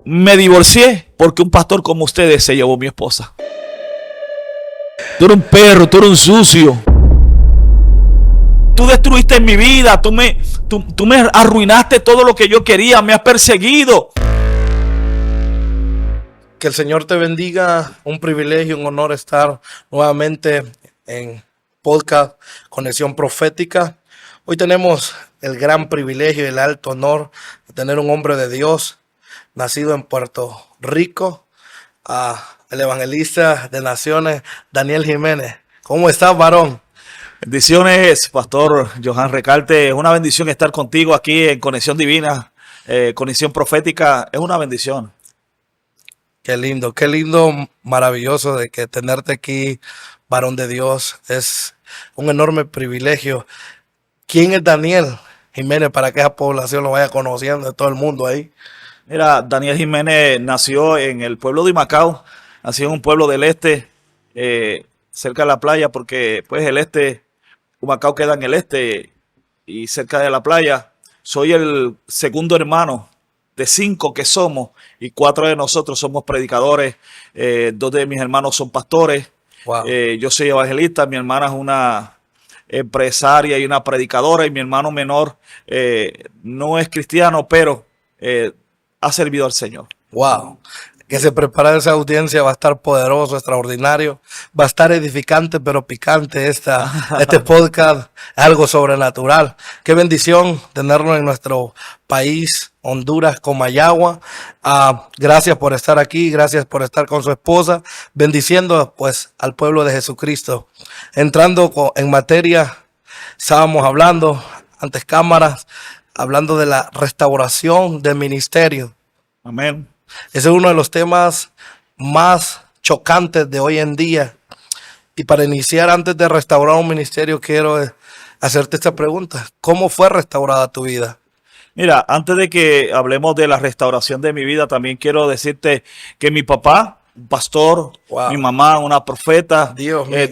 Me divorcié porque un pastor como ustedes se llevó a mi esposa. Tú eres un perro, tú eres un sucio. Tú destruiste mi vida, tú me arruinaste todo lo que yo quería, me has perseguido. Que el Señor te bendiga, un privilegio, un honor estar nuevamente en podcast Conexión Profética. Hoy tenemos el gran privilegio y el alto honor de tener un hombre de Dios, nacido en Puerto Rico, el evangelista de naciones, Daniel Jiménez. ¿Cómo estás, varón? Bendiciones, Pastor Johan Recarte. Es una bendición estar contigo aquí en Conexión Divina, Conexión Profética. Es una bendición. Qué lindo, maravilloso de que tenerte aquí, varón de Dios. Es un enorme privilegio. ¿Quién es Daniel Jiménez para que esa población lo vaya conociendo de todo el mundo ahí? Mira, Daniel Jiménez nació en el pueblo de Humacao, nació en un pueblo del este, cerca de la playa, porque pues el este, Humacao queda en el este y cerca de la playa. Soy el segundo hermano de 5 que somos, y 4 de nosotros somos predicadores. 2 de mis hermanos son pastores. Wow. Yo soy evangelista, mi hermana es una empresaria y una predicadora, y mi hermano menor no es cristiano, pero ha servido al Señor. Wow. Que se prepara esa audiencia, va a estar poderoso, extraordinario, va a estar edificante pero picante este podcast, algo sobrenatural. Qué bendición tenerlo en nuestro país, Honduras, Comayagua. Gracias por estar aquí, gracias por estar con su esposa, bendiciendo pues al pueblo de Jesucristo. Entrando en materia, estábamos hablando antes cámaras, hablando de la restauración del ministerio. Amén. Ese es uno de los temas más chocantes de hoy en día. Y para iniciar, antes de restaurar un ministerio, quiero hacerte esta pregunta. ¿Cómo fue restaurada tu vida? Mira, antes de que hablemos de la restauración de mi vida, también quiero decirte que mi papá, un pastor, Wow. mi mamá, una profeta, Dios mío.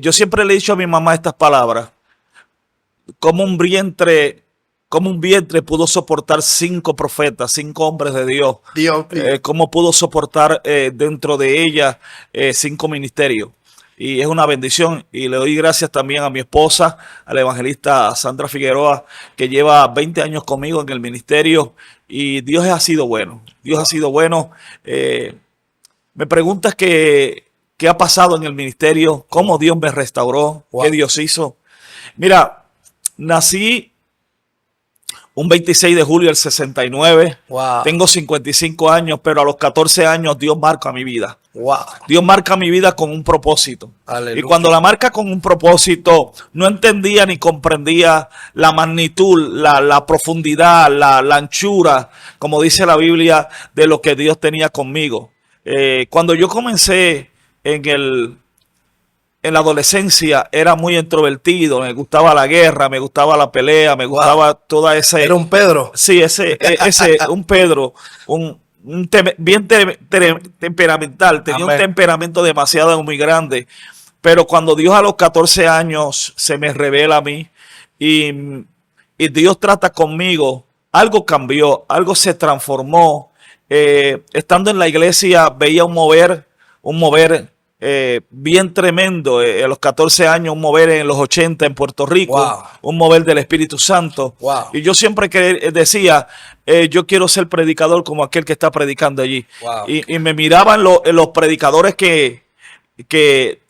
yo siempre le he dicho a mi mamá estas palabras: como un vientre pudo soportar 5 profetas, 5 hombres de Dios. Dios mío. Cómo pudo soportar dentro de ella 5 ministerios. Y es una bendición. Y le doy gracias también a mi esposa, a la evangelista Sandra Figueroa, que lleva 20 años conmigo en el ministerio. Y Dios ha sido bueno. Dios ha sido bueno. Me preguntas qué ha pasado en el ministerio, cómo Dios me restauró, Wow. qué Dios hizo. Mira, nací un 26 de julio del 69. Wow. Tengo 55 años, pero a los 14 años Dios marca mi vida. Wow. Dios marca mi vida con un propósito. Aleluya. Y cuando la marca con un propósito, no entendía ni comprendía la magnitud, la profundidad, la anchura, como dice la Biblia, de lo que Dios tenía conmigo. Cuando yo comencé en la adolescencia, era muy introvertido, me gustaba la guerra, me gustaba la pelea, me gustaba toda esa... Era un Pedro. Sí, un Pedro, bien temperamental, tenía Amén. un temperamento demasiado muy grande. Pero cuando Dios a los 14 años se me revela a mí y Dios trata conmigo, algo cambió, algo se transformó. Estando en la iglesia veía un mover bien tremendo. A los 14 años, un mover en los 80 en Puerto Rico. Wow. Un mover del Espíritu Santo. Wow. Y yo siempre decía, yo quiero ser predicador como aquel que está predicando allí. Wow. Y me miraban los predicadores que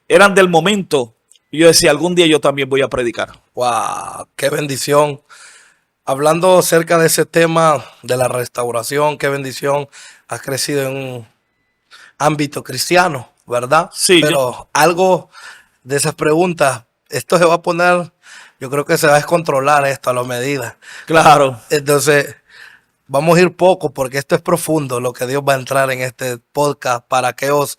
eran del momento. Y yo decía, algún día yo también voy a predicar. Wow, qué bendición. Hablando acerca de ese tema de la restauración, qué bendición. Has crecido en un ámbito cristiano, ¿verdad? Sí, pero algo de esas preguntas, esto se va a poner, yo creo que se va a descontrolar esto a la medida. Claro. Entonces, vamos a ir poco porque esto es profundo, lo que Dios va a entrar en este podcast para aquellos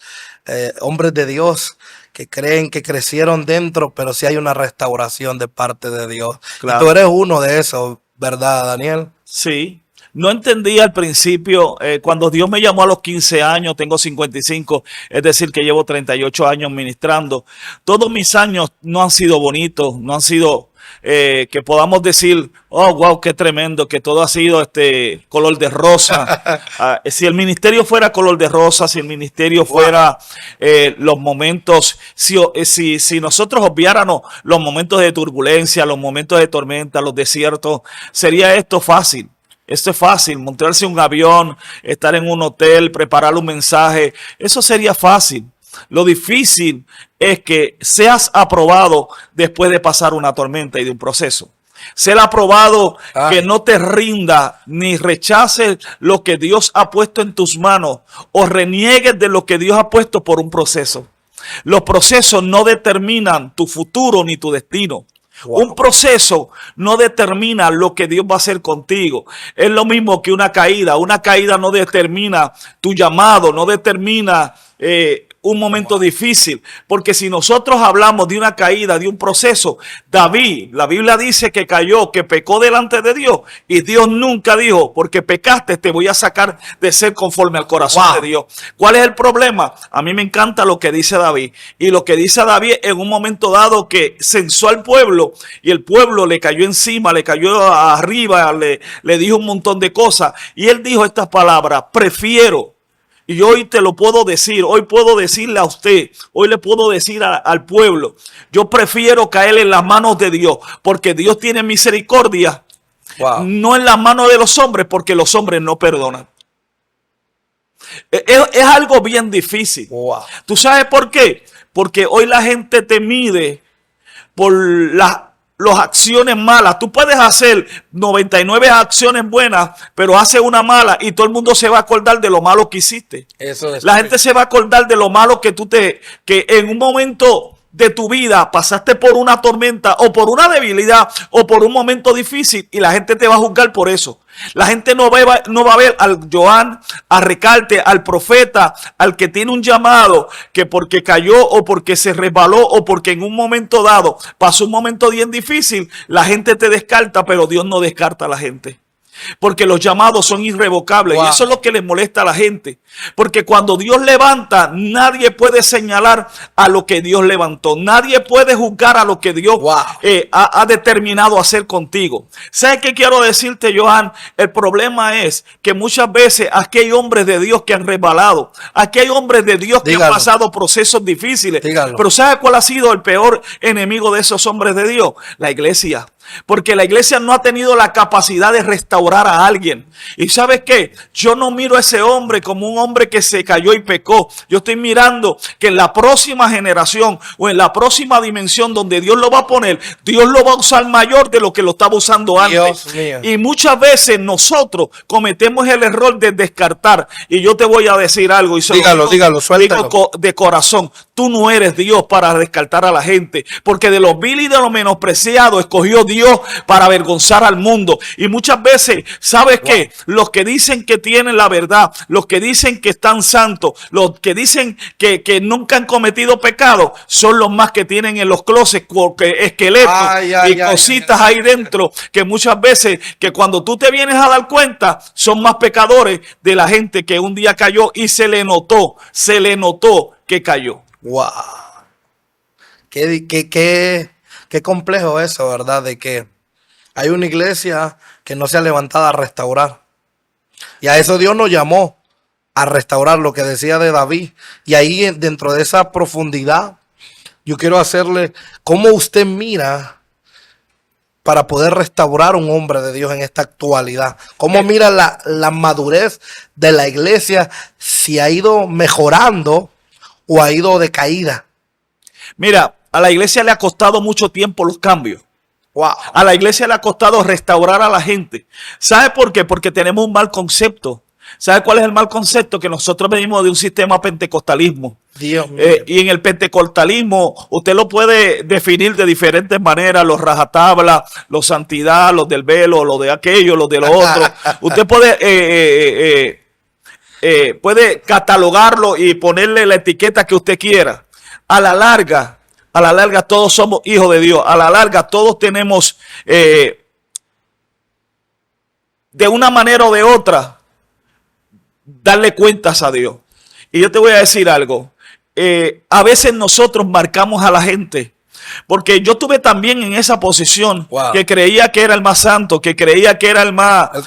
hombres de Dios que creen que crecieron dentro, pero sí hay una restauración de parte de Dios. Claro. Y tú eres uno de esos, ¿verdad, Daniel? Sí. No entendía al principio, cuando Dios me llamó a los 15 años, tengo 55, es decir, que llevo 38 años ministrando. Todos mis años no han sido bonitos, no han sido que podamos decir, oh, wow, qué tremendo, que todo ha sido color de rosa. Si el ministerio fuera color de rosa, si el ministerio fuera los momentos, si nosotros obviáramos los momentos de turbulencia, los momentos de tormenta, los desiertos, sería esto fácil. Esto es fácil, montarse en un avión, estar en un hotel, preparar un mensaje, eso sería fácil. Lo difícil es que seas aprobado después de pasar una tormenta y de un proceso. Ser aprobado, que no te rinda ni rechaces lo que Dios ha puesto en tus manos o reniegues de lo que Dios ha puesto por un proceso. Los procesos no determinan tu futuro ni tu destino. Wow. Un proceso no determina lo que Dios va a hacer contigo. Es lo mismo que una caída. Una caída no determina tu llamado, no determina un momento difícil. Porque si nosotros hablamos de una caída, de un proceso, David, la Biblia dice que cayó, que pecó delante de Dios. Y Dios nunca dijo, porque pecaste, te voy a sacar de ser conforme al corazón de Dios. ¿Cuál es el problema? A mí me encanta lo que dice David. Y lo que dice David en un momento dado que censó al pueblo y el pueblo le cayó encima, le cayó arriba, le dijo un montón de cosas. Y él dijo estas palabras: prefiero. Y hoy te lo puedo decir, hoy puedo decirle a usted, hoy le puedo decir al pueblo, yo prefiero caer en las manos de Dios, porque Dios tiene misericordia, no en las manos de los hombres, porque los hombres no perdonan. Es algo bien difícil. ¿Tú sabes por qué? Porque hoy la gente te mide por las acciones malas. Tú puedes hacer 99 acciones buenas, pero haces una mala y todo el mundo se va a acordar de lo malo que hiciste. Eso es. La gente se va a acordar de lo malo que que en un momento de tu vida pasaste por una tormenta o por una debilidad o por un momento difícil, y la gente te va a juzgar por eso. La gente no va a ver al Joan, a Recarte, al profeta, al que tiene un llamado, que porque cayó o porque se resbaló o porque en un momento dado pasó un momento bien difícil, la gente te descarta, pero Dios no descarta a la gente. Porque los llamados son irrevocables. Y eso es lo que les molesta a la gente. Porque cuando Dios levanta, nadie puede señalar a lo que Dios levantó. Nadie puede juzgar a lo que Dios ha determinado hacer contigo. ¿Sabes qué quiero decirte, Johan? El problema es que muchas veces aquí hay hombres de Dios que han resbalado. Aquí hay hombres de Dios que han pasado procesos difíciles. Pero ¿sabes cuál ha sido el peor enemigo de esos hombres de Dios? La iglesia. Porque la iglesia no ha tenido la capacidad de restaurar a alguien. ¿Y sabes qué? Yo no miro a ese hombre como un hombre que se cayó y pecó. Yo estoy mirando que en la próxima generación o en la próxima dimensión donde Dios lo va a poner, Dios lo va a usar mayor de lo que lo estaba usando antes. Y muchas veces nosotros cometemos el error de descartar. Y yo te voy a decir algo. Y dígalo, suéltalo. Digo de corazón. Tú no eres Dios para descartar a la gente. Porque de los vil y de los menospreciados escogió Dios para avergonzar al mundo. Y muchas veces, ¿sabes qué? Los que dicen que tienen la verdad, los que dicen que están santos, los que dicen que nunca han cometido pecado, son los más que tienen en los closets esqueletos y cositas ahí dentro, que muchas veces, que cuando tú te vienes a dar cuenta, son más pecadores de la gente que un día cayó y se le notó que cayó. Wow. Qué complejo eso, ¿verdad? De que hay una iglesia que no se ha levantado a restaurar. Y a eso Dios nos llamó, a restaurar, lo que decía de David. Y ahí dentro de esa profundidad, yo quiero hacerle cómo usted mira para poder restaurar un hombre de Dios en esta actualidad. ¿Cómo mira la madurez de la iglesia, si ha ido mejorando o ha ido de caída? Mira, a la iglesia le ha costado mucho tiempo los cambios. A la iglesia le ha costado restaurar a la gente. ¿Sabe por qué? Porque tenemos un mal concepto. ¿Sabe cuál es el mal concepto? Que nosotros venimos de un sistema pentecostalismo. Dios mío. Y en el pentecostalismo usted lo puede definir de diferentes maneras. Los rajatabla, los santidad, los del velo, los de aquello, los de lo otro. Usted puede catalogarlo y ponerle la etiqueta que usted quiera. A la larga todos somos hijos de Dios. A la larga todos tenemos de una manera o de otra darle cuentas a Dios. Y yo te voy a decir algo. A veces nosotros marcamos a la gente Porque yo estuve también en esa posición, Wow. que creía que era el más santo, que creía que era el más... El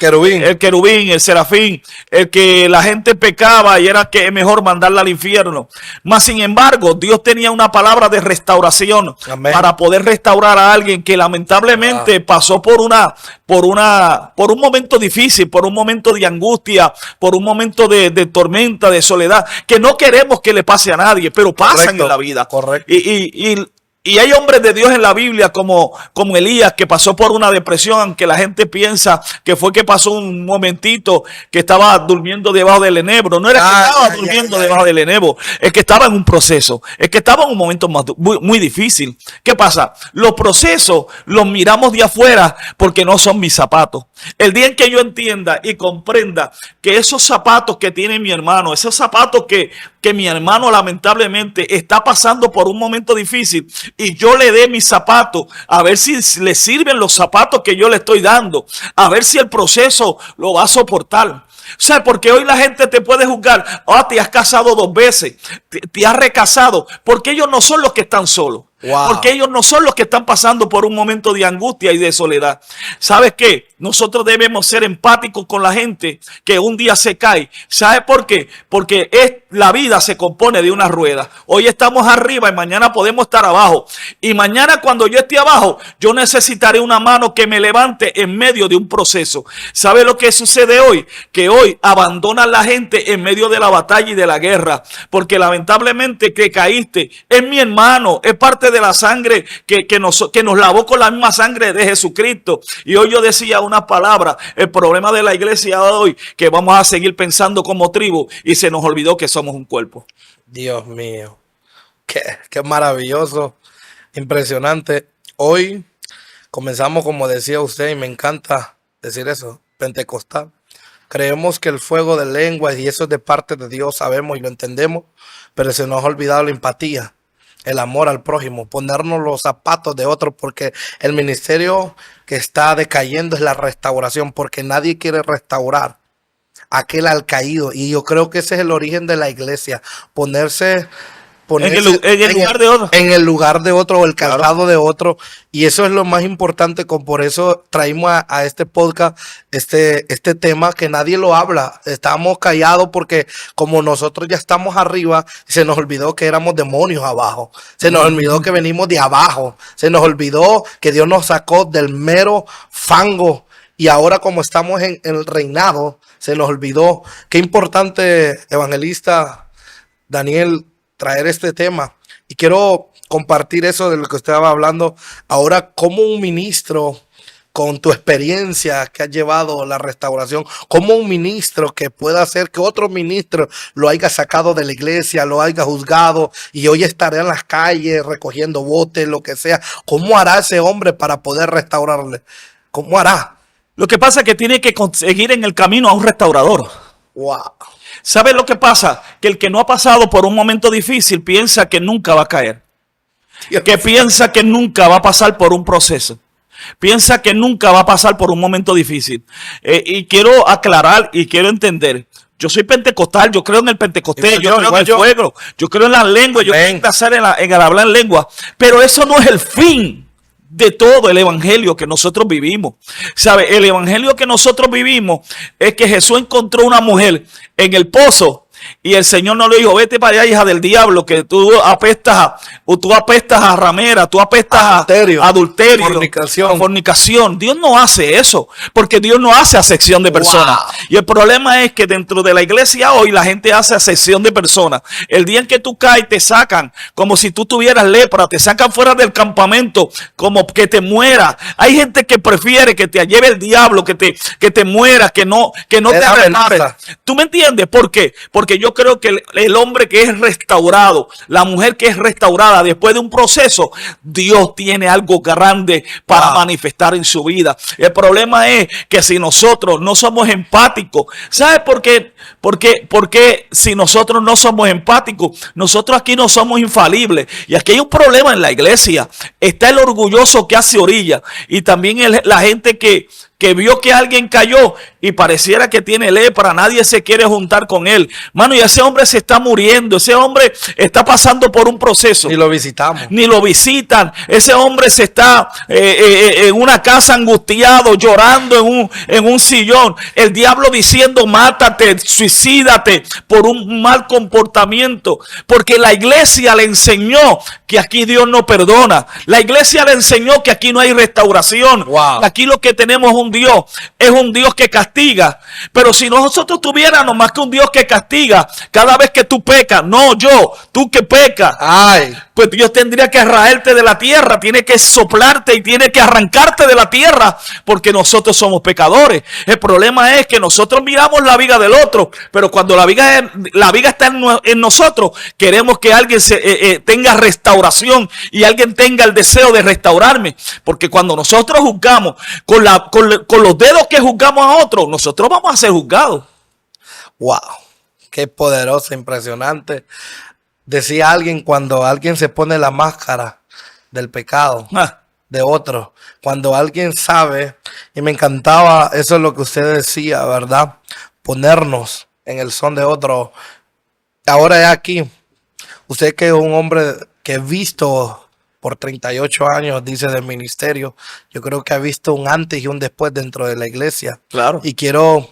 querubín. El serafín, el que la gente pecaba y era que es mejor mandarla al infierno. Mas sin embargo, Dios tenía una palabra de restauración. Amén. Para poder restaurar a alguien que lamentablemente pasó por un momento difícil, por un momento de angustia, por un momento de tormenta, de soledad, que no queremos que le pase a nadie, pero pasan Correcto. en la vida. Correcto. Y hay hombres de Dios en la Biblia como Elías, que pasó por una depresión, aunque la gente piensa que fue que pasó un momentito que estaba durmiendo debajo del enebro. No era que estaba durmiendo debajo del enebro, es que estaba en un proceso, es que estaba en un momento muy difícil. ¿Qué pasa? Los procesos los miramos de afuera porque no son mis zapatos. El día en que yo entienda y comprenda que esos zapatos que tiene mi hermano, esos zapatos que mi hermano lamentablemente está pasando por un momento difícil, y yo le dé mis zapatos, a ver si le sirven los zapatos que yo le estoy dando, a ver si el proceso lo va a soportar. O sea, porque hoy la gente te puede juzgar, te has casado 2 veces, te has recasado, porque ellos no son los que están solos. Wow. Porque ellos no son los que están pasando por un momento de angustia y de soledad. ¿Sabes qué? Nosotros debemos ser empáticos con la gente que un día se cae. ¿Sabes por qué? Porque la vida se compone de una rueda. Hoy estamos arriba y mañana podemos estar abajo. Y mañana cuando yo esté abajo, yo necesitaré una mano que me levante en medio de un proceso. ¿Sabes lo que sucede hoy? Que hoy abandonan la gente en medio de la batalla y de la guerra. Porque lamentablemente que caíste es mi hermano, es parte de la sangre que nos lavó con la misma sangre de Jesucristo. Y hoy yo decía una palabra, el problema de la iglesia de hoy, que vamos a seguir pensando como tribu y se nos olvidó que somos un cuerpo. Dios mío, qué maravilloso, impresionante. Hoy comenzamos, como decía usted, y me encanta decir eso, pentecostal. Creemos que el fuego de lenguas y eso es de parte de Dios, sabemos y lo entendemos, pero se nos ha olvidado la empatía, el amor al prójimo, ponernos los zapatos de otros, porque el ministerio que está decayendo es la restauración, porque nadie quiere restaurar aquel al caído. Y yo creo que ese es el origen de la iglesia, ponerse en el lugar de otro. En el lugar de otro o el calzado de otro. Y eso es lo más importante. Por eso traímos a este podcast este tema que nadie lo habla. Estamos callados porque como nosotros ya estamos arriba, se nos olvidó que éramos demonios abajo. Se nos olvidó que venimos de abajo. Se nos olvidó que Dios nos sacó del mero fango. Y ahora como estamos en el reinado, se nos olvidó. Qué importante, evangelista Daniel, traer este tema. Y quiero compartir eso de lo que usted estaba hablando. Ahora, como un ministro, con tu experiencia que has llevado la restauración, como un ministro que pueda hacer que otro ministro lo haya sacado de la iglesia, lo haya juzgado y hoy estará en las calles recogiendo botes, lo que sea. ¿Cómo hará ese hombre para poder restaurarle? ¿Cómo hará? Lo que pasa es que tiene que conseguir en el camino a un restaurador. Wow. ¿Sabes lo que pasa? Que el que no ha pasado por un momento difícil piensa que nunca va a caer. Que piensa que nunca va a pasar por un proceso. Piensa que nunca va a pasar por un momento difícil. Y quiero aclarar y quiero entender. Yo soy pentecostal, yo creo en el pentecostés, yo creo en el fuego, yo creo en las lenguas, yo creo en hacer en el hablar en lengua. Pero eso no es el fin de todo el evangelio que nosotros vivimos. ¿Sabe? El evangelio que nosotros vivimos es que Jesús encontró una mujer en el pozo y el Señor no le dijo, vete para allá, hija del diablo, que tú apestas a ramera, tú apestas a adulterio, fornicación. Dios no hace eso, porque Dios no hace acepción de personas. Wow. Y el problema es que dentro de la iglesia hoy la gente hace acepción de personas. El día en que tú caes te sacan como si tú tuvieras lepra, te sacan fuera del campamento como que te mueras. Hay gente que prefiere que te lleve el diablo, que te mueras, que no te arrepares. ¿Tú me entiendes? ¿Por qué? Porque yo creo que el hombre que es restaurado, la mujer que es restaurada después de un proceso, Dios tiene algo grande para manifestar en su vida. El problema es que si nosotros no somos empáticos, ¿sabes por qué? Porque si nosotros no somos empáticos, nosotros aquí no somos infalibles. Y aquí hay un problema en la iglesia. Está el orgulloso que hace orilla y también la gente que que vio que alguien cayó y pareciera que tiene lepra, nadie se quiere juntar con él. Mano, y ese hombre se está muriendo, ese hombre está pasando por un proceso. Ni lo visitamos. Ni lo visitan. Ese hombre se está en una casa angustiado, llorando en un sillón. El diablo diciendo, mátate, suicídate por un mal comportamiento. Porque la iglesia le enseñó que aquí Dios no perdona. La iglesia le enseñó que aquí no hay restauración. Wow. Aquí lo que tenemos es un Dios que castiga. Pero si nosotros tuviéramos más que un Dios que castiga cada vez que tú pecas, no yo, tú que pecas, Ay. pues Dios tendría que arraerte de la tierra, tiene que soplarte y tiene que arrancarte de la tierra, porque nosotros somos pecadores. El problema es que nosotros miramos la viga del otro, pero cuando la viga está en nosotros, queremos que alguien tenga restauración y alguien tenga el deseo de restaurarme, porque cuando nosotros juzgamos con los dedos que juzgamos a otros, nosotros vamos a ser juzgados. Wow, qué poderoso, impresionante. Decía alguien, cuando alguien se pone la máscara del pecado de otro, cuando alguien sabe, y me encantaba, eso es lo que usted decía, ¿verdad? Ponernos en el son de otro. Ahora es aquí, usted que es un hombre que he visto por 38 años, dice, del ministerio, yo creo que ha visto un antes y un después dentro de la iglesia. Claro. Y quiero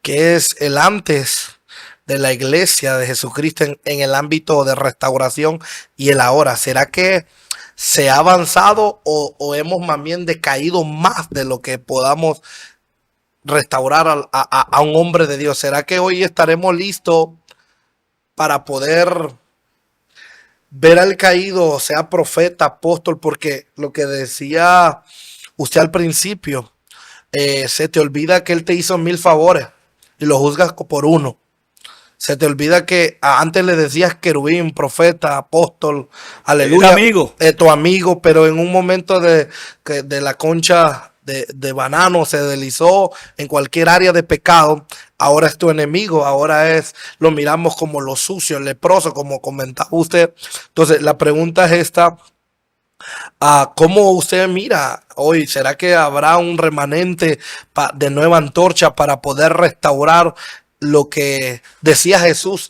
que es el antes de la iglesia de Jesucristo en el ámbito de restauración y el ahora. ¿Será que se ha avanzado o hemos más bien decaído más de lo que podamos restaurar a un hombre de Dios? ¿Será que hoy estaremos listos para poder ver al caído, sea profeta, apóstol? Porque lo que decía usted al principio, se te olvida que él te hizo 1000 favores y lo juzgas por uno. Se te olvida que antes le decías querubín, profeta, apóstol, aleluya, amigo. Tu amigo, pero en un momento de la concha de banano se deslizó en cualquier área de pecado, ahora es tu enemigo, ahora lo miramos como lo sucio, el leproso, como comentaba usted. Entonces la pregunta es esta: ¿cómo usted mira hoy? ¿Será que habrá un remanente de nueva antorcha para poder restaurar lo que decía Jesús,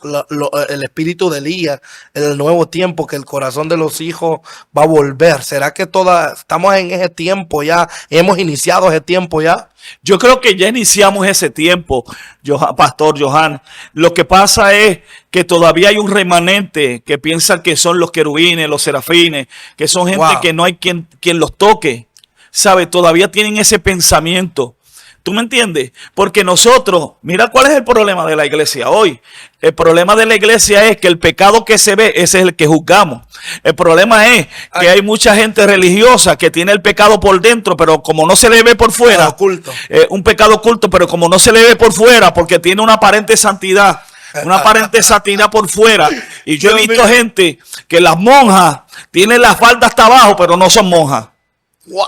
el espíritu de Elías, en el nuevo tiempo, que el corazón de los hijos va a volver? ¿Será que estamos en ese tiempo ya? ¿Hemos iniciado ese tiempo ya? Yo creo que ya iniciamos ese tiempo, Pastor Johan. Lo que pasa es que todavía hay un remanente que piensa que son los querubines, los serafines, que son gente que no hay quien los toque. ¿Sabe? Todavía tienen ese pensamiento. ¿Tú me entiendes? Porque nosotros, mira cuál es el problema de la iglesia hoy. El problema de la iglesia es que el pecado que se ve, ese es el que juzgamos. El problema es que hay mucha gente religiosa que tiene el pecado por dentro, pero como no se le ve por fuera, oculto. Un pecado oculto, pero como no se le ve por fuera, porque tiene una aparente santidad, una aparente santidad por fuera. Y yo he visto gente que las monjas tienen la falda hasta abajo, pero no son monjas. Wow.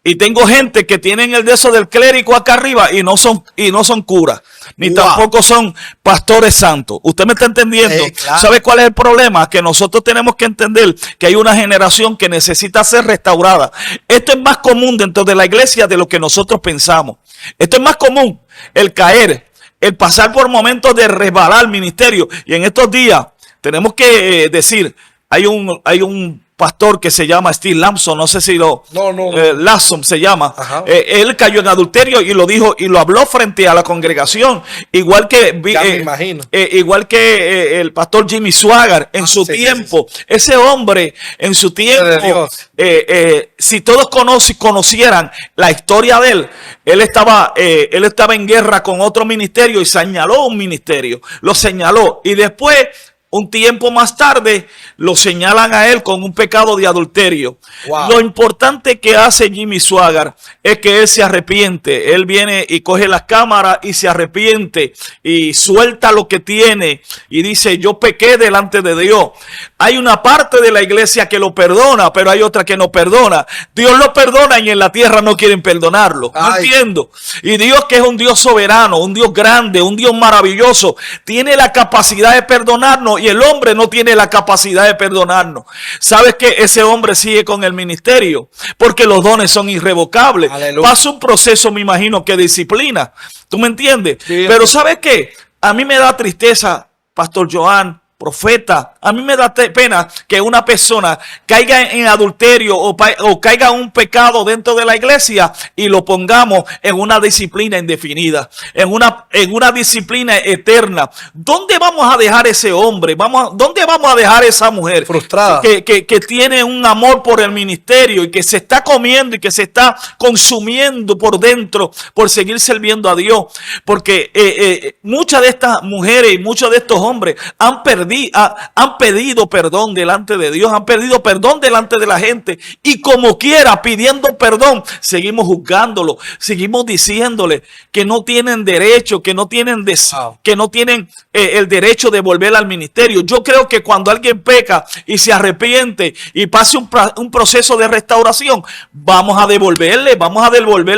Y tengo gente que tienen el dedo del clérigo acá arriba y no son curas, ni tampoco son pastores santos. ¿Usted me está entendiendo? Claro. ¿Sabe cuál es el problema? Que nosotros tenemos que entender que hay una generación que necesita ser restaurada. Esto es más común dentro de la iglesia de lo que nosotros pensamos. Esto es más común, el caer, el pasar por momentos de resbalar ministerio. Y en estos días tenemos que decir, hay un pastor que se llama Steve Lamson, no sé si Lamson se llama. Él cayó en adulterio y lo dijo y lo habló frente a la congregación, igual que me imagino. Igual que el pastor Jimmy Swaggart en su tiempo. Sí. Ese hombre en su tiempo, si todos conocieran la historia de él, él estaba en guerra con otro ministerio y señaló un ministerio, lo señaló y después, un tiempo más tarde, lo señalan a él con un pecado de adulterio. Wow. Lo importante que hace Jimmy Swaggart es que él se arrepiente. Él viene y coge las cámaras y se arrepiente y suelta lo que tiene y dice, yo pequé delante de Dios. Hay una parte de la iglesia que lo perdona, pero hay otra que no perdona. Dios lo perdona y en la tierra no quieren perdonarlo. No entiendo. Y Dios, que es un Dios soberano, un Dios grande, un Dios maravilloso, tiene la capacidad de perdonarnos. y el hombre no tiene la capacidad de perdonarnos. ¿Sabes que ese hombre sigue con el ministerio? Porque los dones son irrevocables. Aleluya. Pasa un proceso, me imagino, que disciplina. ¿Tú me entiendes? Sí. Pero ¿sabes qué? A mí me da tristeza, Pastor Joan, profeta, a mí me da pena que una persona caiga en adulterio o caiga en un pecado dentro de la iglesia y lo pongamos en una disciplina indefinida, en una disciplina eterna. ¿Dónde vamos a dejar ese hombre? ¿Dónde vamos a dejar esa mujer Frustrada, que tiene un amor por el ministerio y que se está comiendo y que se está consumiendo por dentro por seguir sirviendo a Dios? Porque muchas de estas mujeres y muchos de estos hombres han pedido perdón delante de Dios, han pedido perdón delante de la gente, y como quiera, pidiendo perdón, seguimos juzgándolo, seguimos diciéndole que no tienen derecho, que no tienen el derecho de volver al ministerio. Yo creo que cuando alguien peca y se arrepiente y pase un proceso de restauración, vamos a devolverle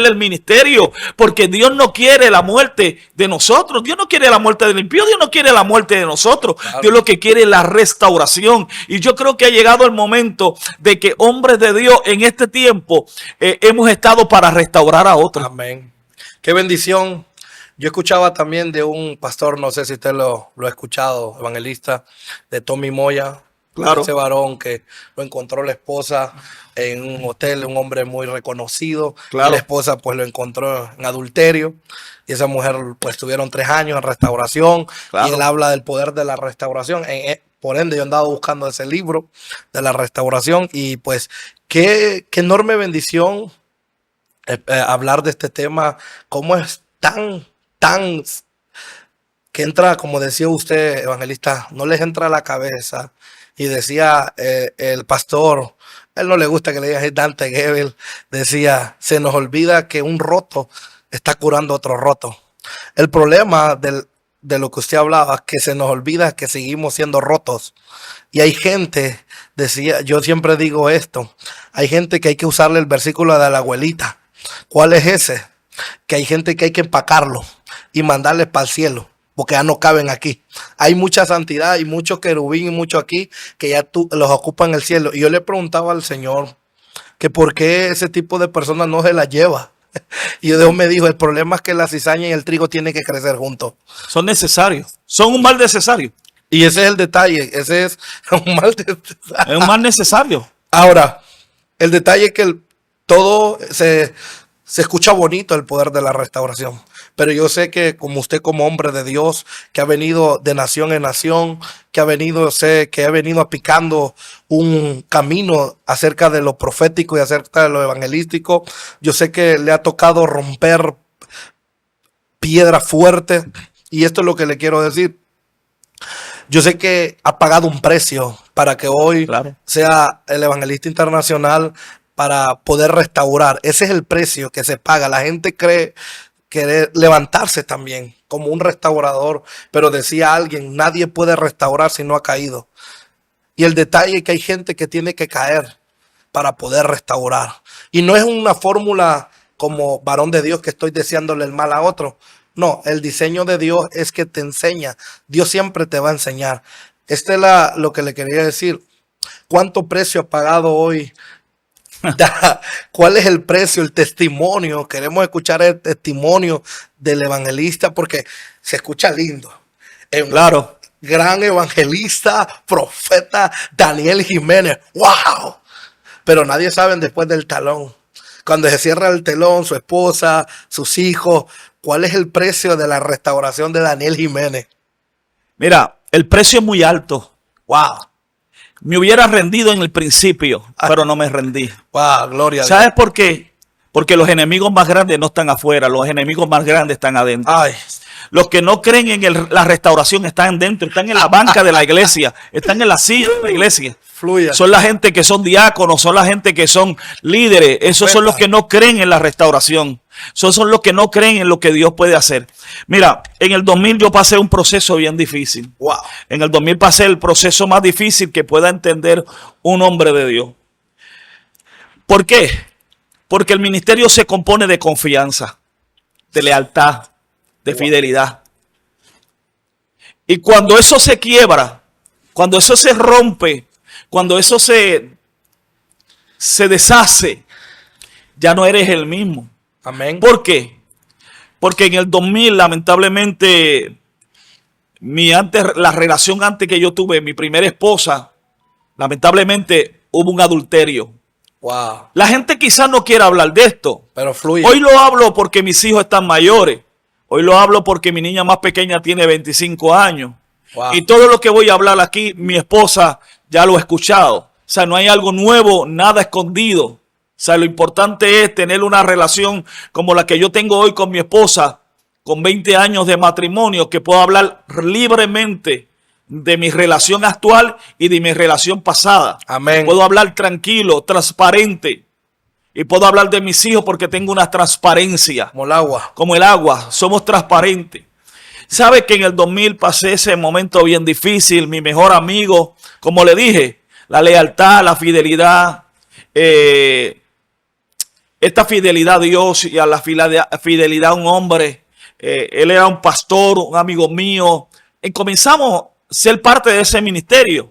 el ministerio, porque Dios no quiere la muerte de nosotros, Dios no quiere la muerte del impío, Dios no quiere la muerte de nosotros. Claro. Dios lo que quiere es la restauración. Y yo creo que ha llegado el momento de que hombres de Dios en este tiempo hemos estado para restaurar a otros. Amén. Qué bendición. Yo escuchaba también de un pastor, no sé si usted lo ha escuchado, evangelista, de Tommy Moya. Claro. Ese varón que lo encontró la esposa en un hotel, un hombre muy reconocido. Claro. Y la esposa pues lo encontró en adulterio. Y esa mujer pues tuvieron 3 años en restauración. Claro. Y él habla del poder de la restauración. Por ende yo andaba buscando ese libro de la restauración. Y pues qué enorme bendición hablar de este tema. Cómo es tan que entra, como decía usted, evangelista, no les entra a la cabeza. Y decía el pastor, a él no le gusta que le digan Dante Gebel, decía, se nos olvida que un roto está curando otro roto. El problema de lo que usted hablaba es que se nos olvida que seguimos siendo rotos. Y hay gente, decía, yo siempre digo esto, hay gente que hay que usarle el versículo de la abuelita. ¿Cuál es ese? Que hay gente que hay que empacarlo y mandarles para el cielo, porque ya no caben aquí. Hay mucha santidad y muchos querubín y mucho aquí que ya los ocupan el cielo. Y yo le preguntaba al Señor que por qué ese tipo de personas no se las lleva. Y Dios me dijo, el problema es que la cizaña y el trigo tienen que crecer juntos. Son necesarios, son un mal necesario. Y ese es el detalle, ese es un mal necesario. Es un mal necesario. Ahora, el detalle es que todo se escucha bonito, el poder de la restauración. Pero yo sé que como usted, como hombre de Dios, que ha venido de nación en nación, que ha venido aplicando un camino acerca de lo profético y acerca de lo evangelístico, yo sé que le ha tocado romper piedra fuerte. Y esto es lo que le quiero decir. Yo sé que ha pagado un precio para que hoy sea el evangelista internacional, para poder restaurar. Ese es el precio que se paga. La gente cree querer levantarse también como un restaurador, pero decía alguien, nadie puede restaurar si no ha caído. Y el detalle es que hay gente que tiene que caer para poder restaurar. Y no es una fórmula como varón de Dios que estoy deseándole el mal a otro. No, el diseño de Dios es que te enseña. Dios siempre te va a enseñar. Este es lo que le quería decir. ¿Cuánto precio ha pagado hoy? ¿Cuál es el precio, el testimonio? Queremos escuchar el testimonio del evangelista porque se escucha lindo. Claro. Gran evangelista, profeta Daniel Jiménez. ¡Wow! Pero nadie sabe después del talón. Cuando se cierra el telón, su esposa, sus hijos, ¿cuál es el precio de la restauración de Daniel Jiménez? Mira, el precio es muy alto. ¡Wow! Me hubiera rendido en el principio, pero no me rendí. Wow, gloria a Dios. ¿Sabes por qué? Porque los enemigos más grandes no están afuera, los enemigos más grandes están adentro. Ay. Los que no creen en la restauración están dentro, están en la banca de la iglesia, están en la silla de la iglesia. Fluya. Son la gente que son diáconos, son la gente que son líderes. Esos son los que no creen en la restauración. Esos son los que no creen en lo que Dios puede hacer. Mira, en el 2000 yo pasé un proceso bien difícil. Wow. En el 2000 pasé el proceso más difícil que pueda entender un hombre de Dios. ¿Por qué? Porque el ministerio se compone de confianza, de lealtad, de fidelidad. Y cuando eso se quiebra, Cuando eso se rompe, cuando eso se deshace, ya no eres el mismo. Amén. ¿Por qué? Porque en el 2000, lamentablemente, la relación antes que yo tuve, mi primera esposa, lamentablemente hubo un adulterio. Wow. La gente quizás no quiera hablar de esto. Pero fluye. Hoy lo hablo porque mis hijos están mayores. Hoy lo hablo porque mi niña más pequeña tiene 25 años. Wow. Y todo lo que voy a hablar aquí, mi esposa ya lo ha escuchado. O sea, no hay algo nuevo, nada escondido. O sea, lo importante es tener una relación como la que yo tengo hoy con mi esposa, con 20 años de matrimonio, que puedo hablar libremente de mi relación actual y de mi relación pasada. Amén. Puedo hablar tranquilo, transparente. Y puedo hablar de mis hijos porque tengo una transparencia. Como el agua. Como el agua, somos transparentes. ¿Sabe que en el 2000 pasé ese momento bien difícil? Mi mejor amigo, como le dije, la lealtad, la fidelidad, esta fidelidad a Dios y a la fidelidad a un hombre. Él era un pastor, un amigo mío. Y comenzamos a ser parte de ese ministerio.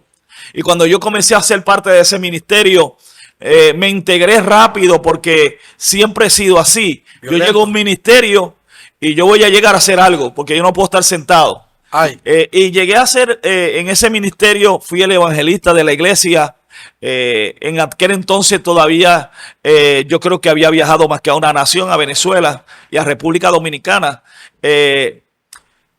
Y cuando yo comencé a ser parte de ese ministerio, me integré rápido porque siempre he sido así. Yo llego a un ministerio y yo voy a llegar a hacer algo porque yo no puedo estar sentado. Y llegué a ser, en ese ministerio, fui el evangelista de la iglesia. En aquel entonces todavía yo creo que había viajado más que a una nación, a Venezuela y a República Dominicana.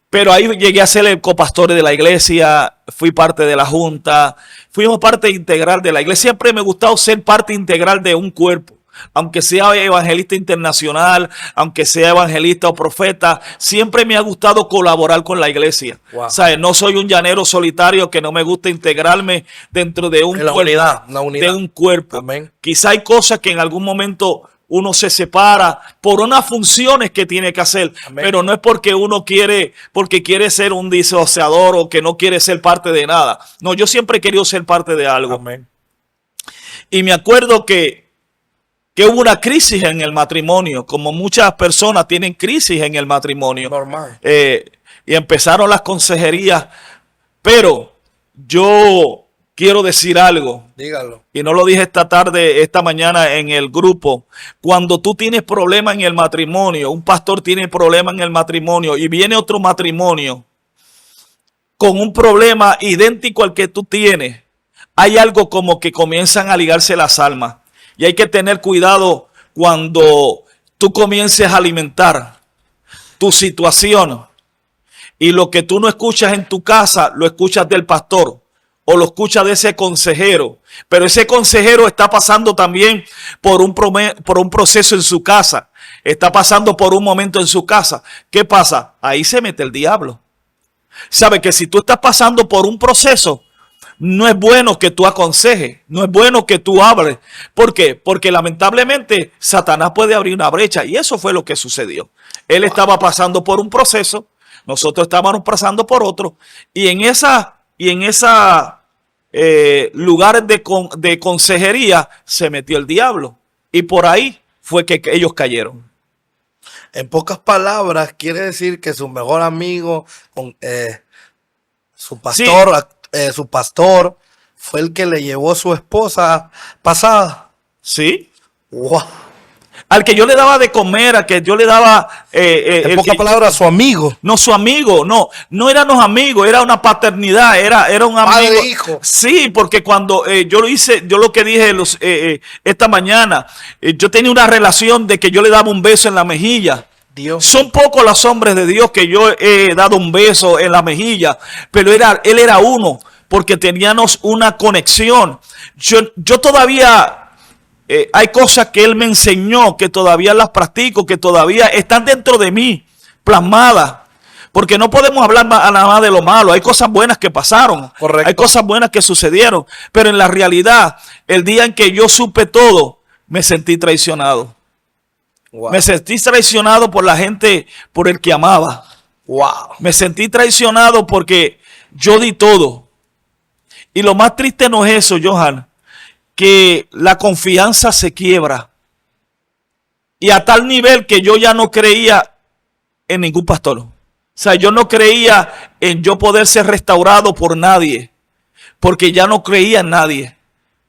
Pero ahí llegué a ser el copastor de la iglesia, fui parte de la junta, fuimos parte integral de la iglesia. Siempre me ha gustado ser parte integral de un cuerpo. Aunque sea evangelista internacional, aunque sea evangelista o profeta, siempre me ha gustado colaborar con la iglesia. Wow. ¿Sabes? No soy un llanero solitario que no me gusta integrarme dentro de un cuerpo. Unidad. De un cuerpo. Amén. Quizá hay cosas que en algún momento uno se separa por unas funciones que tiene que hacer. Amén. Pero no es porque uno quiere ser un disociador o que no quiere ser parte de nada. No, yo siempre he querido ser parte de algo. Amén. Y me acuerdo que hubo una crisis en el matrimonio, como muchas personas tienen crisis en el matrimonio. Normal. Y empezaron las consejerías, pero yo quiero decir algo. Dígalo. Y no lo dije esta mañana en el grupo. Cuando tú tienes problemas en el matrimonio, un pastor tiene problemas en el matrimonio y viene otro matrimonio con un problema idéntico al que tú tienes, hay algo como que comienzan a ligarse las almas. Y hay que tener cuidado cuando tú comiences a alimentar tu situación y lo que tú no escuchas en tu casa, lo escuchas del pastor o lo escuchas de ese consejero. Pero ese consejero está pasando también por un proceso en su casa. Está pasando por un momento en su casa. ¿Qué pasa? Ahí se mete el diablo. Sabe que si tú estás pasando por un proceso, no es bueno que tú aconsejes, no es bueno que tú hables. ¿Por qué? Porque lamentablemente Satanás puede abrir una brecha y eso fue lo que sucedió. Él estaba pasando por un proceso, nosotros estábamos pasando por otro y en esa lugares de consejería se metió el diablo y por ahí fue que ellos cayeron. En pocas palabras, quiere decir que su mejor amigo, su pastor, sí. Su pastor fue el que le llevó a su esposa pasada. Sí. Wow. Al que yo le daba de comer, al que yo le daba... en pocas palabras, su amigo. No, su amigo, no éramos amigos, era una paternidad, era un amigo. Padre e hijo. Sí, porque cuando yo lo que dije esta mañana, yo tenía una relación de que yo le daba un beso en la mejilla. Dios. Son pocos los hombres de Dios que yo he dado un beso en la mejilla, pero él era uno, porque teníamos una conexión. Yo todavía, hay cosas que él me enseñó, que todavía las practico, que todavía están dentro de mí, plasmadas. Porque no podemos hablar nada más de lo malo. Hay cosas buenas que pasaron. Correcto. Hay cosas buenas que sucedieron. Pero en la realidad, el día en que yo supe todo, me sentí traicionado. Wow. Me sentí traicionado por la gente por el que amaba. Wow. Me sentí traicionado porque yo di todo. Y lo más triste no es eso, Johan, que la confianza se quiebra. Y a tal nivel que yo ya no creía en ningún pastor. O sea, yo no creía en yo poder ser restaurado por nadie. porque ya no creía en nadie.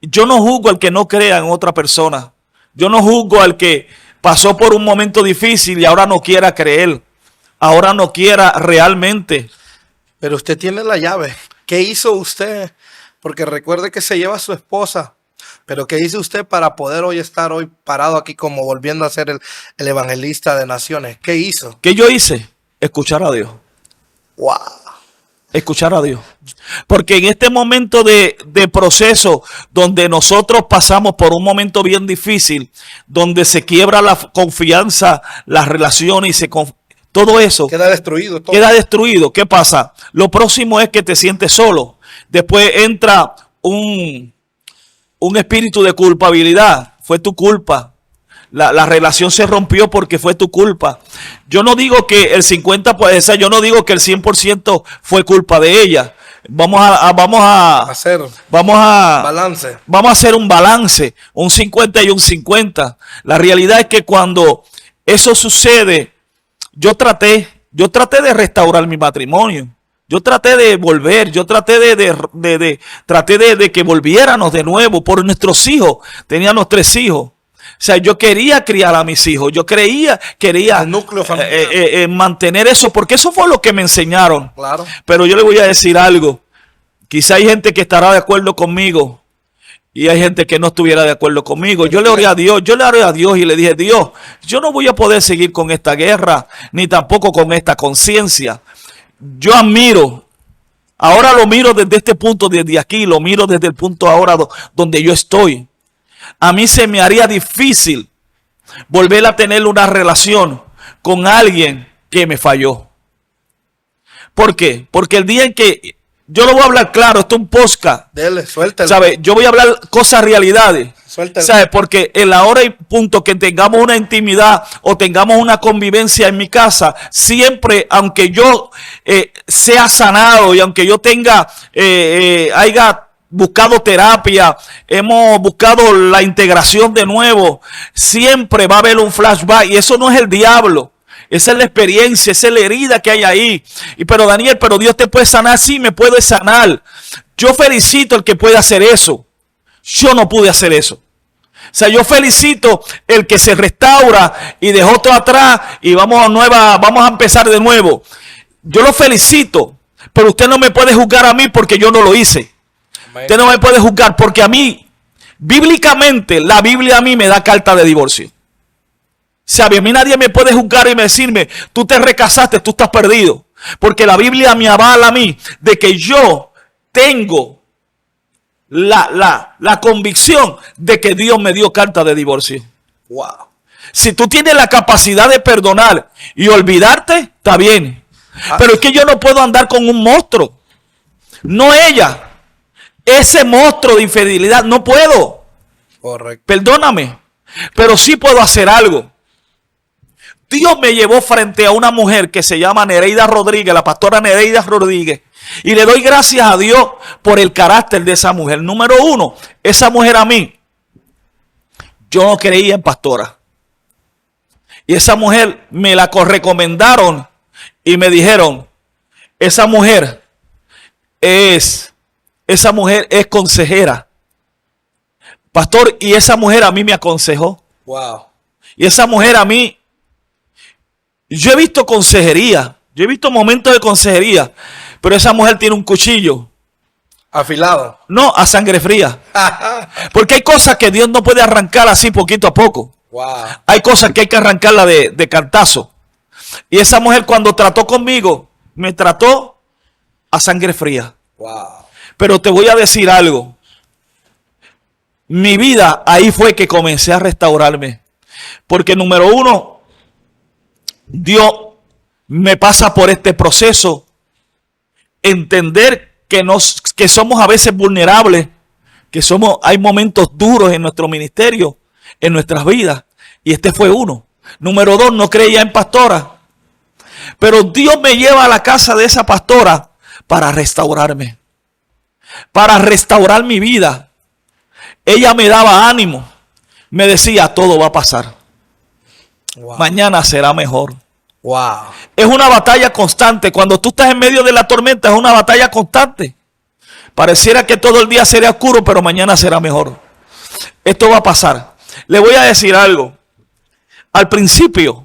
Yo no juzgo al que no crea en otra persona. Yo no juzgo al que pasó por un momento difícil y ahora no quiera creer. Ahora no quiera realmente. Pero usted tiene la llave. ¿Qué hizo usted? Porque recuerde que se lleva a su esposa. Pero ¿qué hizo usted para poder estar hoy parado aquí como volviendo a ser el evangelista de naciones? ¿Qué hizo? ¿Qué yo hice? Escuchar a Dios. ¡Wow! Escuchar a Dios. Porque en este momento de proceso donde nosotros pasamos por un momento bien difícil, donde se quiebra la confianza, las relaciones y todo eso queda destruido. Todo. Queda destruido. ¿Qué pasa? Lo próximo es que te sientes solo. Después entra un espíritu de culpabilidad. Fue tu culpa. La relación se rompió porque fue tu culpa. Yo no digo que el 50%, yo no digo que el 100% fue culpa de ella. Vamos a hacer un balance, un 50 y un 50. La realidad es que cuando eso sucede, yo traté de restaurar mi matrimonio. Yo traté de volver, yo traté de que volviéramos de nuevo por nuestros hijos. Teníamos 3 hijos. O sea, yo quería criar a mis hijos. Yo quería el núcleo familiar. Mantener eso, porque eso fue lo que me enseñaron. Claro. Pero yo le voy a decir algo. Quizá hay gente que estará de acuerdo conmigo y hay gente que no estuviera de acuerdo conmigo. Yo le oré a Dios y le dije, Dios, yo no voy a poder seguir con esta guerra, ni tampoco con esta conciencia. Yo ahora lo miro desde este punto, desde aquí, lo miro desde el punto ahora donde yo estoy. A mí se me haría difícil volver a tener una relación con alguien que me falló. ¿Por qué? Porque el día en que yo lo voy a hablar claro, esto es un podcast. Dele, suéltelo. ¿Sabe? Yo voy a hablar cosas, realidades. Suéltelo. ¿Sabe? Porque en la hora y punto que tengamos una intimidad o tengamos una convivencia en mi casa, siempre, aunque yo sea sanado y aunque yo haya buscado terapia, hemos buscado la integración de nuevo, siempre va a haber un flashback y eso no es el diablo. Esa es la experiencia, esa es la herida que hay ahí. Pero Daniel, Dios te puede sanar. Sí, me puede sanar. Yo felicito al que puede hacer eso. Yo no pude hacer eso. O sea, yo felicito el que se restaura y dejó todo atrás y vamos a empezar de nuevo. Yo lo felicito, pero usted no me puede juzgar a mí porque yo no lo hice. Usted no me puede juzgar porque a mí, bíblicamente, la Biblia a mí me da carta de divorcio. ¿Sabe? A mí nadie me puede juzgar y decirme, tú te recasaste, tú estás perdido. Porque la Biblia me avala a mí de que yo tengo la convicción de que Dios me dio carta de divorcio. Wow. Si tú tienes la capacidad de perdonar y olvidarte, está bien. Pero es que yo no puedo andar con un monstruo. No ella. Ese monstruo de infidelidad, no puedo. Correcto. Perdóname. Pero sí puedo hacer algo. Dios me llevó frente a una mujer que se llama Nereida Rodríguez, la pastora Nereida Rodríguez. Y le doy gracias a Dios por el carácter de esa mujer. Número 1, esa mujer a mí, yo no creía en pastora. Y esa mujer me la recomendaron y me dijeron, esa mujer es consejera. Pastor, y esa mujer a mí me aconsejó. Wow. Y esa mujer a mí, yo he visto consejería, yo he visto momentos de consejería, pero esa mujer tiene un cuchillo. Afilado. No, a sangre fría. Porque hay cosas que Dios no puede arrancar así poquito a poco. Wow. Hay cosas que hay que arrancarla de cantazo. Y esa mujer cuando trató conmigo, me trató a sangre fría. Wow. Pero te voy a decir algo. Mi vida, ahí fue que comencé a restaurarme. Porque número 1, Dios me pasa por este proceso. Entender que somos a veces vulnerables. Hay momentos duros en nuestro ministerio, en nuestras vidas. Y este fue uno. Número 2, no creía en pastora. Pero Dios me lleva a la casa de esa pastora para restaurarme. Para restaurar mi vida. Ella me daba ánimo. Me decía, todo va a pasar. Wow. Mañana será mejor. Wow. Es una batalla constante. Cuando tú estás en medio de la tormenta, es una batalla constante. Pareciera que todo el día será oscuro, pero mañana será mejor. Esto va a pasar. Le voy a decir algo. Al principio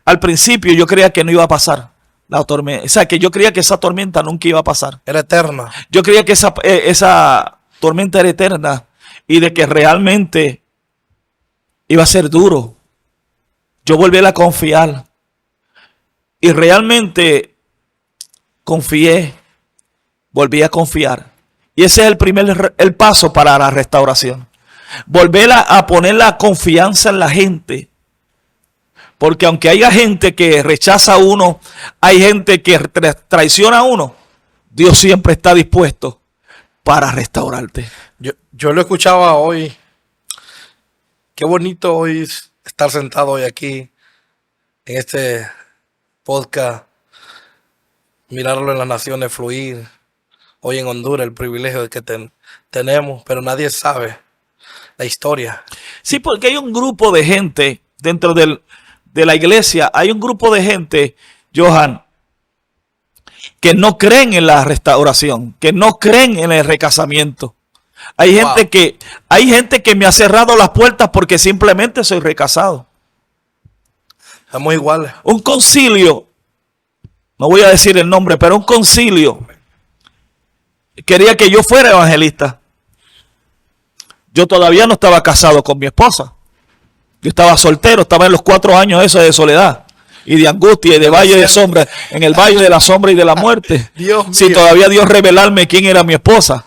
yo creía que no iba a pasar la tormenta. O sea, que yo creía que esa tormenta nunca iba a pasar. Era eterna. Yo creía que esa tormenta era eterna y de que realmente iba a ser duro. Yo volví a confiar y realmente confié, volví a confiar. Y ese es el paso para la restauración. Volver a poner la confianza en la gente. Porque aunque haya gente que rechaza a uno, hay gente que traiciona a uno, Dios siempre está dispuesto para restaurarte. Yo lo escuchaba hoy. Qué bonito hoy estar sentado hoy aquí en este podcast, mirarlo en las naciones fluir. Hoy en Honduras el privilegio de que tenemos, pero nadie sabe la historia. Sí, porque hay un grupo de gente dentro de la iglesia, hay un grupo de gente, Johan, que no creen en la restauración, que no creen en el recasamiento. Hay gente que me ha cerrado las puertas porque simplemente soy recasado. Estamos iguales. Un concilio, no voy a decir el nombre, pero un concilio quería que yo fuera evangelista. Yo todavía no estaba casado con mi esposa. Yo estaba soltero, estaba en los 4 años esos de soledad y de angustia y de valle de sombra, en el valle de la sombra y de la muerte. Dios mío. Si todavía Dios revelarme quién era mi esposa.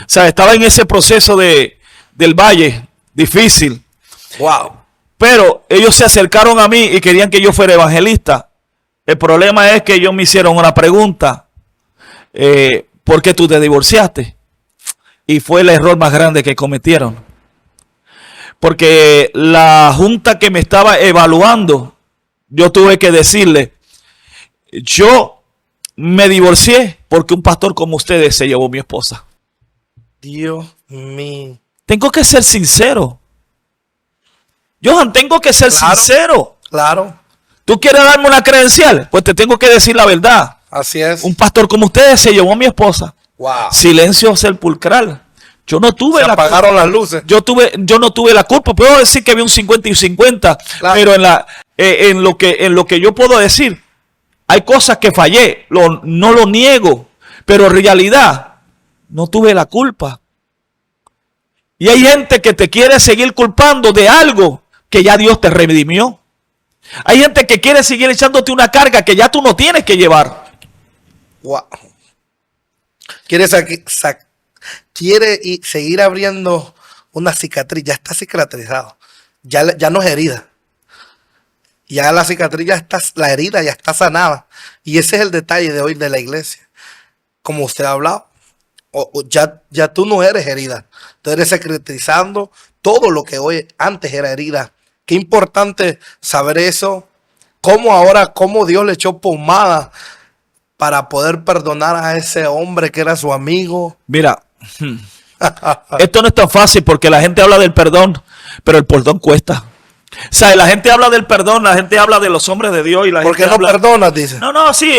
O sea, estaba en ese proceso del valle difícil. Wow. Pero ellos se acercaron a mí y querían que yo fuera evangelista. El problema es que ellos me hicieron una pregunta. ¿Por qué tú te divorciaste? Y fue el error más grande que cometieron. Porque la junta que me estaba evaluando, yo tuve que decirle, yo me divorcié porque un pastor como ustedes se llevó a mi esposa. Dios mío. Tengo que ser sincero. Johan, tengo que ser sincero. Claro. ¿Tú quieres darme una credencial? Pues te tengo que decir la verdad. Así es. Un pastor como ustedes se llevó a mi esposa. Wow. Silencio sepulcral. Yo no tuve Se apagaron las luces. Yo no tuve la culpa. Puedo decir que había un 50 y 50, claro. Pero en lo que yo puedo decir, hay cosas que fallé. No lo niego. Pero en realidad, no tuve la culpa. Y hay gente que te quiere seguir culpando de algo que ya Dios te redimió. Hay gente que quiere seguir echándote una carga que ya tú no tienes que llevar. Wow. Quiere seguir abriendo una cicatriz. Ya está cicatrizado. Ya no es herida. Ya la cicatriz la herida ya está sanada. Y ese es el detalle de hoy de la iglesia. Como usted ha hablado, ya tú no eres herida. Tú eres cicatrizando todo lo que hoy antes era herida. Qué importante saber eso. Cómo Dios le echó pomada para poder perdonar a ese hombre que era su amigo. Mira, esto no es tan fácil porque la gente habla del perdón, pero el perdón cuesta. O sea, la gente habla del perdón, la gente habla de los hombres de Dios y la ¿Por gente qué no perdonas? Dice. No, sí,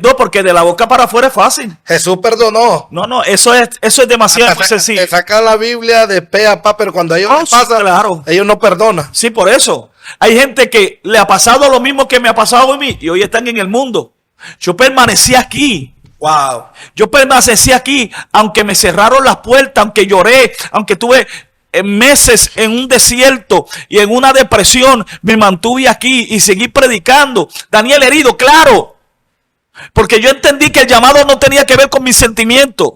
no, porque de la boca para afuera es fácil. Jesús perdonó. No, eso es demasiado sencillo. Te sacan la Biblia de pe a pa, pero cuando ellos pasan, claro, ellos no perdonan. Sí, por eso. Hay gente que le ha pasado lo mismo que me ha pasado a mí y hoy están en el mundo. Yo permanecí aquí. Wow. Yo permanecí aquí, aunque me cerraron las puertas, aunque lloré, aunque tuve meses en un desierto y en una depresión, me mantuve aquí y seguí predicando. Daniel herido, claro, porque yo entendí que el llamado no tenía que ver con mis sentimientos.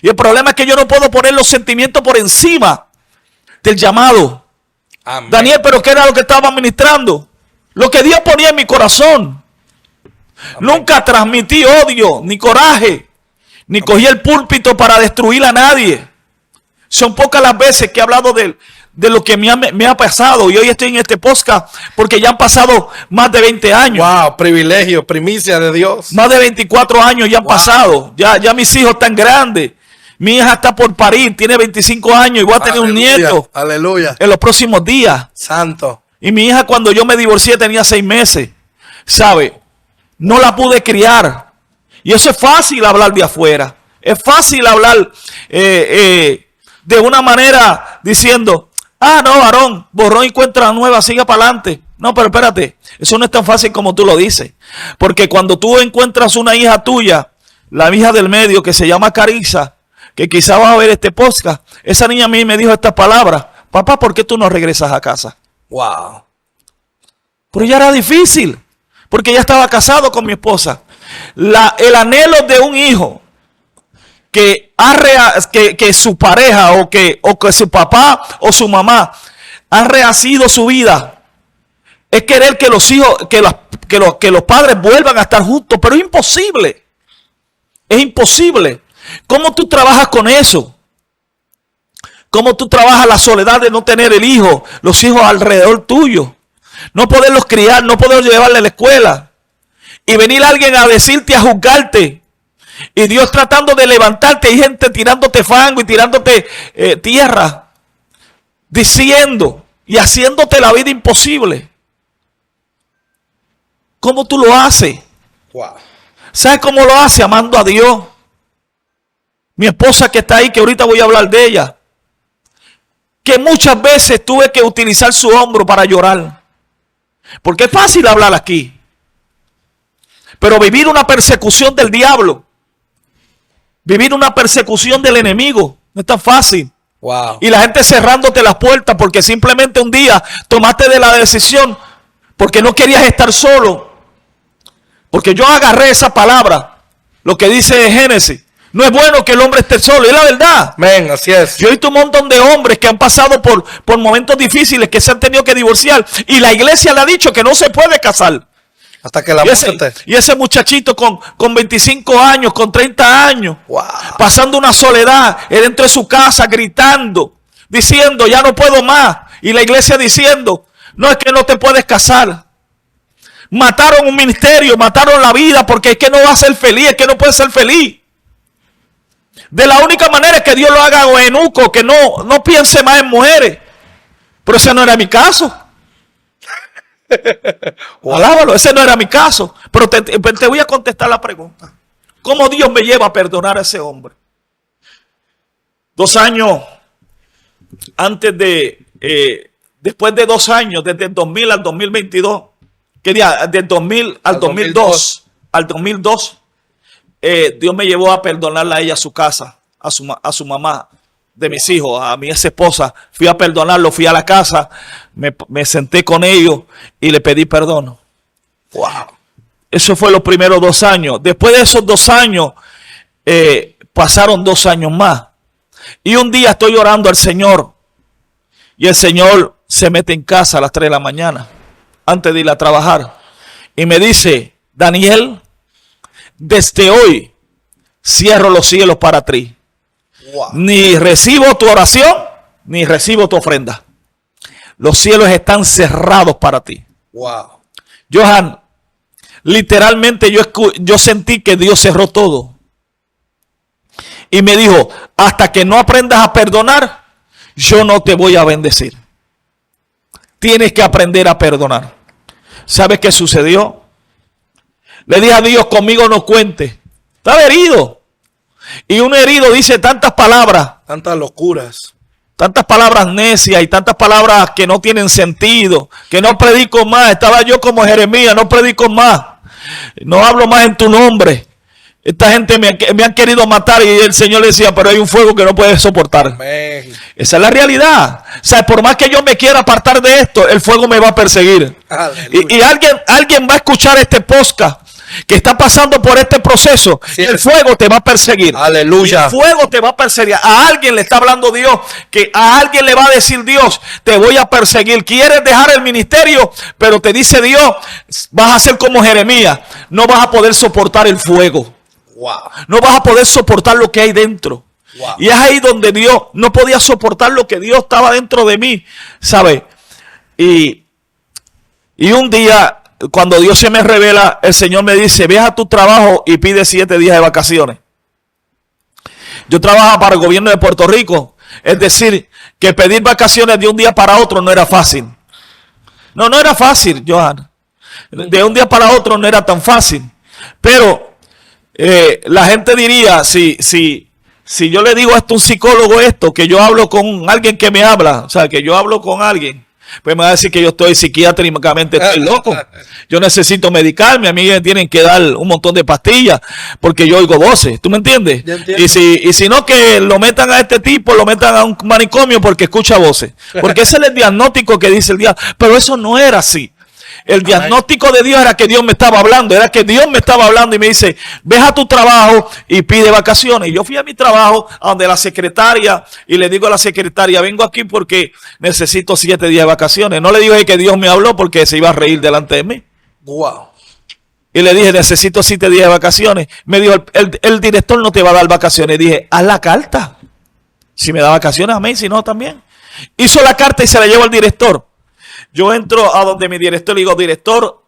Y el problema es que yo no puedo poner los sentimientos por encima del llamado. Amén. Daniel, pero ¿qué era lo que estaba ministrando? Lo que Dios ponía en mi corazón. Amén. Nunca transmití odio, ni coraje, ni Amén. Cogí el púlpito para destruir a nadie. Son pocas las veces que he hablado de lo que me ha pasado. Y hoy estoy en este podcast porque ya han pasado más de 20 años. Wow, privilegio, primicia de Dios. Más de 24 años ya han pasado. Ya mis hijos están grandes. Mi hija está por parir, tiene 25 años y voy a tener un nieto. Aleluya. En los próximos días. Santo. Y mi hija cuando yo me divorcié tenía 6 meses. ¿Sabe? No la pude criar. Y eso es fácil hablar de afuera. Es fácil hablar de una manera diciendo, ah, no, varón, borrón y cuenta nueva, siga para adelante. No, pero espérate, eso no es tan fácil como tú lo dices. Porque cuando tú encuentras una hija tuya, la hija del medio que se llama Carissa, que quizá vas a ver este podcast, esa niña a mí me dijo estas palabras: papá, ¿por qué tú no regresas a casa? Wow. Pero ya era difícil, porque ya estaba casado con mi esposa. El anhelo de un hijo que su pareja o que su papá o su mamá han rehacido su vida es querer que los hijos, que los padres vuelvan a estar juntos, pero es imposible. Es imposible. ¿Cómo tú trabajas con eso? ¿Cómo tú trabajas la soledad de no tener el hijo, los hijos alrededor tuyo? No poderlos criar, no poderlos llevarle a la escuela. Y venir alguien a decirte, a juzgarte. Y Dios tratando de levantarte, y gente tirándote fango y tirándote tierra. Diciendo y haciéndote la vida imposible. ¿Cómo tú lo haces? Wow. ¿Sabes cómo lo hace? Amando a Dios. Mi esposa que está ahí, que ahorita voy a hablar de ella, que muchas veces tuve que utilizar su hombro para llorar. Porque es fácil hablar aquí. Pero vivir una persecución del diablo, vivir una persecución del enemigo, no es tan fácil. Wow. Y la gente cerrándote las puertas porque simplemente un día tomaste de la decisión porque no querías estar solo. Porque yo agarré esa palabra, lo que dice Génesis. No es bueno que el hombre esté solo, es la verdad. Amén, así es. Yo he visto un montón de hombres que han pasado por momentos difíciles, que se han tenido que divorciar. Y la iglesia le ha dicho que no se puede casar. Hasta que la muerte. Y ese muchachito con 25 años, con 30 años, Wow. pasando una soledad, él dentro de su casa gritando, diciendo, ya no puedo más. Y la iglesia diciendo, no, es que no te puedes casar. Mataron un ministerio, mataron la vida, porque es que no va a ser feliz, es que no puede ser feliz. De la única manera es que Dios lo haga eunuco, que no piense más en mujeres. Pero ese no era mi caso. Wow. Alábalo, ese no era mi caso. Pero te voy a contestar la pregunta. ¿Cómo Dios me lleva a perdonar a ese hombre? 2 años antes después de 2 años, desde el 2000 al 2022, del 2000 al 2002, Dios me llevó a perdonarla a ella, a su casa, a su mamá de mis hijos, a mi ex esposa. Fui a perdonarlo, fui a la casa, me senté con ellos y le pedí perdón. Wow. Eso fue los primeros 2 años. Después de esos 2 años, pasaron 2 años más. Y un día estoy orando al Señor y el Señor se mete en casa a las 3 de la mañana, antes de ir a trabajar. Y me dice, Daniel, desde hoy cierro los cielos para ti. Wow. Ni recibo tu oración, ni recibo tu ofrenda. Los cielos están cerrados para ti. Wow. Johan, literalmente yo sentí que Dios cerró todo. Y me dijo, hasta que no aprendas a perdonar, yo no te voy a bendecir. Tienes que aprender a perdonar. ¿Sabes qué sucedió? Le dije a Dios, conmigo no cuente. Estaba herido. Y un herido dice tantas palabras. Tantas locuras. Tantas palabras necias y tantas palabras que no tienen sentido. Que no predico más. Estaba yo como Jeremías, no predico más. No hablo más en tu nombre. Esta gente me han querido matar y el Señor le decía, pero hay un fuego que no puedes soportar. Amén. Esa es la realidad. O sea, por más que yo me quiera apartar de esto, el fuego me va a perseguir. Y alguien va a escuchar este podcast que está pasando por este proceso. Sí. El fuego te va a perseguir. Aleluya. El fuego te va a perseguir. A alguien le está hablando Dios, que a alguien le va a decir Dios, te voy a perseguir. Quieres dejar el ministerio, pero te dice Dios, vas a ser como Jeremías. No vas a poder soportar el fuego. Wow. No vas a poder soportar lo que hay dentro. Wow. Y es ahí donde Dios no podía soportar lo que Dios estaba dentro de mí, ¿sabes? Y un día, cuando Dios se me revela, el Señor me dice, ve a tu trabajo y pide 7 días de vacaciones. Yo trabajaba para el gobierno de Puerto Rico, es decir, que pedir vacaciones de un día para otro no era fácil. No era fácil, Johan. De un día para otro no era tan fácil. Pero La gente diría, si yo le digo esto a un psicólogo que yo hablo con alguien que me habla, o sea, que yo hablo con alguien, pues me va a decir que yo estoy psiquiátricamente estoy loco. Yo necesito medicarme, a mí me tienen que dar un montón de pastillas porque yo oigo voces, ¿tú me entiendes? Y si no, que lo metan a este tipo, lo metan a un manicomio porque escucha voces. Porque ese es el diagnóstico que dice el diablo. Pero eso no era así. El diagnóstico de Dios era que Dios me estaba hablando, era que Dios me estaba hablando y me dice, ve a tu trabajo y pide vacaciones. Y yo fui a mi trabajo, a donde la secretaria, y le digo a la secretaria, vengo aquí porque necesito 7 días de vacaciones. No le digo que Dios me habló porque se iba a reír delante de mí. Wow. Y le dije, necesito 7 días de vacaciones. Me dijo, el director no te va a dar vacaciones. Dije, haz la carta. Si me da vacaciones, amén, si no, también. Hizo la carta y se la llevo al director. Yo entro a donde mi director y digo, director,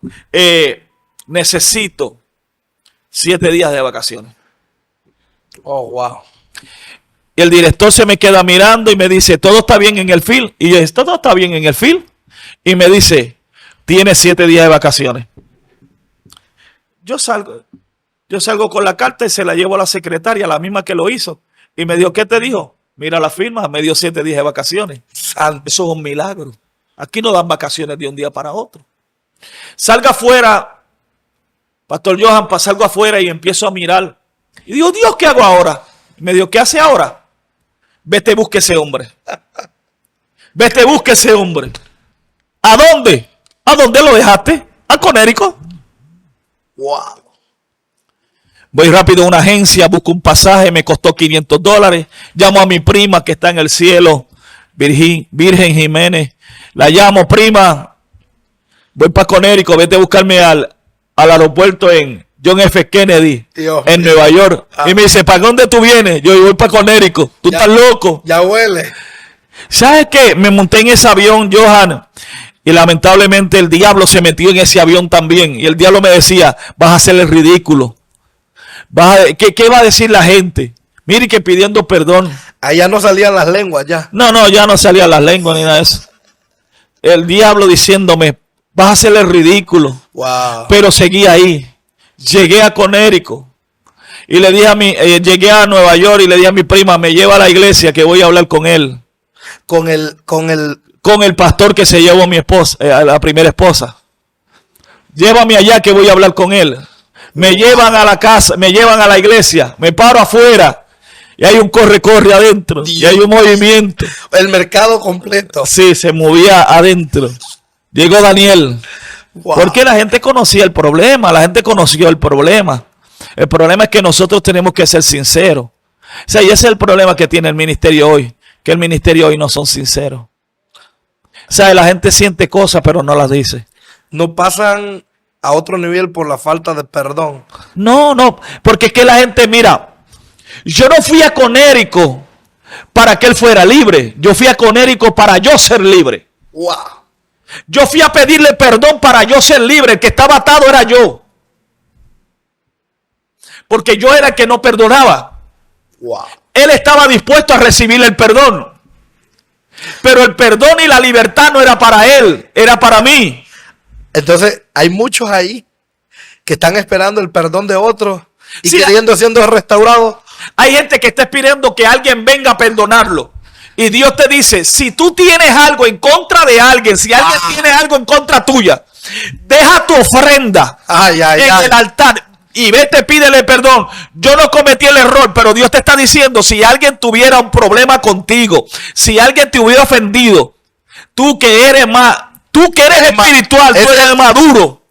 necesito 7 días de vacaciones. Oh, wow. Y el director se me queda mirando y me dice, ¿todo está bien en el field? Y yo, ¿todo está bien en el field? Y me dice, tiene 7 días de vacaciones. Yo salgo con la carta y se la llevo a la secretaria, la misma que lo hizo. Y me dijo, ¿qué te dijo? Mira la firma, me dio 7 días de vacaciones. Eso es un milagro. Aquí no dan vacaciones de un día para otro. Salga afuera, Pastor Johan, salgo afuera y empiezo a mirar. Y digo, Dios, ¿qué hago ahora? Y me dijo, ¿qué hace ahora? Vete, busque ese hombre. Vete, busque ese hombre. ¿A dónde? ¿A dónde lo dejaste? ¿A Conérico? Wow. Voy rápido a una agencia, busco un pasaje, me costó $500. Llamo a mi prima que está en el cielo, Virgen Jiménez. La llamo, prima, voy para Conérico, vete a buscarme al aeropuerto en John F. Kennedy, en Nueva York. Y me dice, ¿para dónde tú vienes? Yo voy para Conérico. ¿Tú estás loco? Ya huele. ¿Sabes qué? Me monté en ese avión, Johan, y lamentablemente el diablo se metió en ese avión también. Y el diablo me decía, vas a hacer el ridículo. ¿Qué va a decir la gente? Mire que pidiendo perdón. Allá no salían las lenguas ya. No, ya no salían las lenguas ni nada de eso. El diablo diciéndome, vas a hacer el ridículo. Wow. Pero seguí ahí. Llegué a Conérico. Y le dije llegué a Nueva York y le dije a mi prima, me lleva a la iglesia que voy a hablar con él. Con el pastor que se llevó a mi esposa, a la primera esposa. Llévame allá que voy a hablar con él. Me llevan a la casa, me llevan a la iglesia, me paro afuera. Y hay un corre adentro. Dios. Y hay un movimiento. El mercado completo. Sí, se movía adentro. Llegó Daniel. Wow. Porque la gente conocía el problema. La gente conoció el problema. El problema es que nosotros tenemos que ser sinceros. O sea, y ese es el problema que tiene el ministerio hoy. Que el ministerio hoy no son sinceros. O sea, la gente siente cosas pero no las dice. No pasan a otro nivel por la falta de perdón. No. Porque es que la gente, mira... Yo no fui a Conérico para que él fuera libre. Yo fui a Conérico para yo ser libre. Wow. Yo fui a pedirle perdón para yo ser libre. El que estaba atado era yo. Porque yo era el que no perdonaba. Wow. Él estaba dispuesto a recibir el perdón. Pero el perdón y la libertad no era para él, era para mí. Entonces hay muchos ahí que están esperando el perdón de otros y queriendo siendo restaurados. Hay gente que está esperando que alguien venga a perdonarlo. Y Dios te dice, si tú tienes algo en contra de alguien, si alguien tiene algo en contra tuya, deja tu ofrenda en el altar y vete, pídele perdón. Yo no cometí el error, pero Dios te está diciendo, si alguien tuviera un problema contigo, si alguien te hubiera ofendido, tú que eres espiritual, tú eres maduro.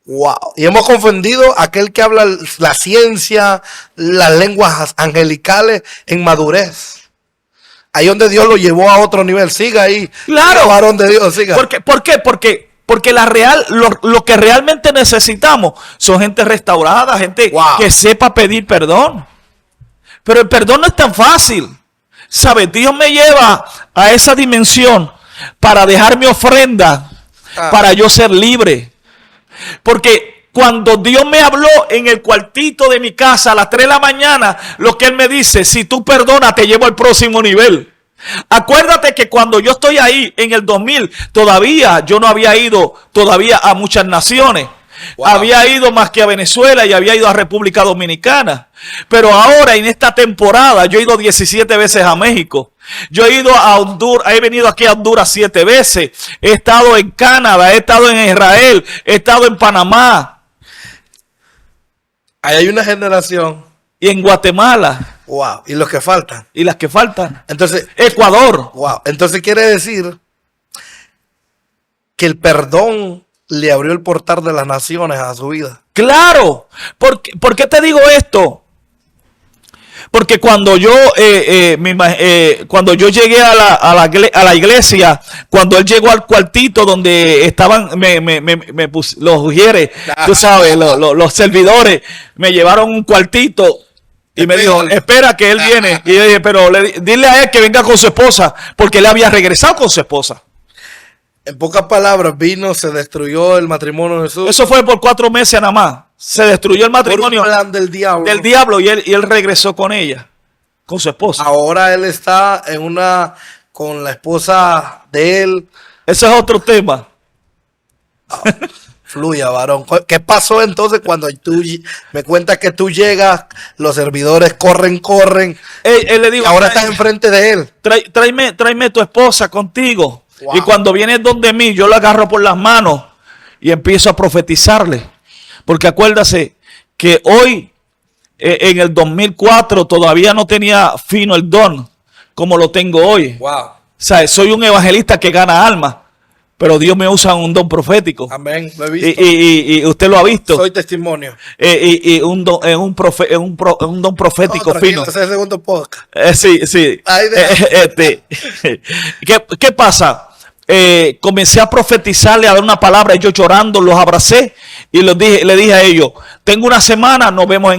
Wow. Y hemos confundido a aquel que habla la ciencia, las lenguas angelicales en madurez. Ahí donde Dios lo llevó a otro nivel. Siga ahí. Claro. Varón de Dios, siga. ¿Por qué? Porque lo que realmente necesitamos son gente restaurada, gente que sepa pedir perdón. Pero el perdón no es tan fácil. ¿Sabes? Dios me lleva a esa dimensión para dejar mi ofrenda, para yo ser libre. Porque cuando Dios me habló en el cuartito de mi casa a las 3 de la mañana, lo que Él me dice, si tú perdonas, te llevo al próximo nivel. Acuérdate que cuando yo estoy ahí en el 2000, todavía yo no había ido todavía a muchas naciones. Wow. Había ido más que a Venezuela y había ido a República Dominicana. Pero ahora en esta temporada yo he ido 17 veces a México. Yo he ido a Honduras, he venido aquí a Honduras 7 veces. He estado en Canadá, he estado en Israel, he estado en Panamá. Ahí hay una generación. Y en Guatemala. Wow. Y los que faltan. Y las que faltan. Entonces, Ecuador. wow. Entonces quiere decir que el perdón le abrió el portal de las naciones a su vida. Claro. ¿Por qué te digo esto? Porque cuando yo cuando yo llegué a la iglesia, cuando él llegó al cuartito donde estaban los ujieres, tú sabes, los servidores, me llevaron un cuartito y me dijo, espera que él viene. Y yo dije, pero dile a él que venga con su esposa, porque él había regresado con su esposa. En pocas palabras, vino, se destruyó el matrimonio de Jesús. Eso fue por 4 meses nada más. Se destruyó el matrimonio por un plan del diablo. Y él regresó con ella, con su esposa. Ahora él está con la esposa de él. Ese es otro tema. Fluya, varón. ¿Qué pasó entonces cuando tú me cuentas que tú llegas, los servidores corren? Él le digo, ahora estás enfrente de él. Tráeme tu esposa contigo. Wow. Y cuando viene donde mí, yo la agarro por las manos y empiezo a profetizarle. Porque acuérdase que hoy, en el 2004, todavía no tenía fino el don como lo tengo hoy. Wow. O sea, soy un evangelista que gana almas, pero Dios me usa un don profético. Amén, lo he visto. Y usted lo ha visto. Soy testimonio. Y un don profético fino. Ese es el segundo podcast. Sí. ¿Qué pasa? Comencé a profetizarle, a dar una palabra, yo llorando, los abracé y le dije a ellos, tengo una semana, nos vemos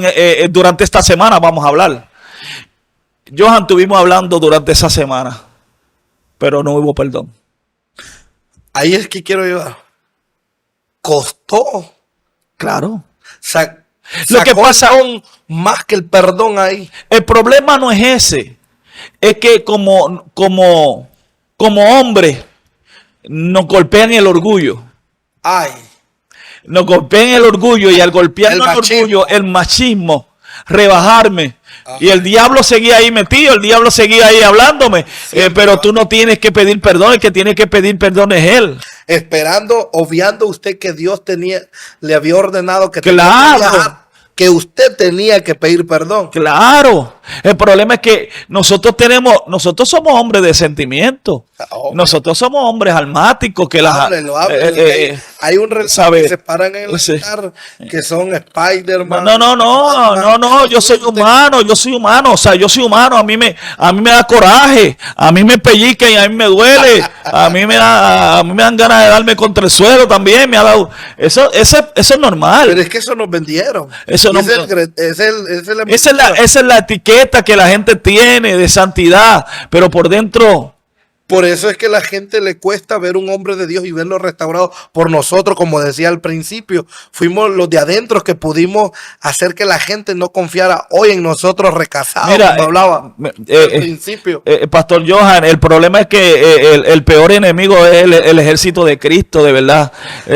durante esta semana, vamos a hablar. Johan, estuvimos hablando durante esa semana, pero no hubo perdón. Ahí es que quiero llegar. Costó. Claro. Lo que pasa más que el perdón ahí. El problema no es ese, es que como hombre nos golpean el orgullo. Ay. Nos golpean el orgullo y al golpearnos el orgullo, el machismo, rebajarme. Ajá. Y el diablo seguía ahí metido, el diablo seguía ahí hablándome. Pero tú no tienes que pedir perdón, el que tiene que pedir perdón es él. Esperando, obviando usted que Dios le había ordenado que claro. Que usted tenía que pedir perdón. Claro. El problema es que nosotros somos hombres de sentimiento. Nosotros somos hombres almáticos que hay un relato que se paran en el altar que son Spider-Man. No, yo soy humano, o sea, yo soy humano, a mí me da coraje, a mí me pellizca y a mí me duele, a mí me dan ganas de darme contra el suelo también, me ha dado, eso es normal. Pero es que eso nos vendieron. Eso no, esa es la etiqueta que la gente tiene de santidad, pero por dentro. Por eso es que a la gente le cuesta ver un hombre de Dios y verlo restaurado por nosotros, como decía al principio. Fuimos los de adentro que pudimos hacer que la gente no confiara hoy en nosotros recasados. Mira, como hablaba al principio. Pastor Johan, el problema es que el peor enemigo es el ejército de Cristo, de verdad.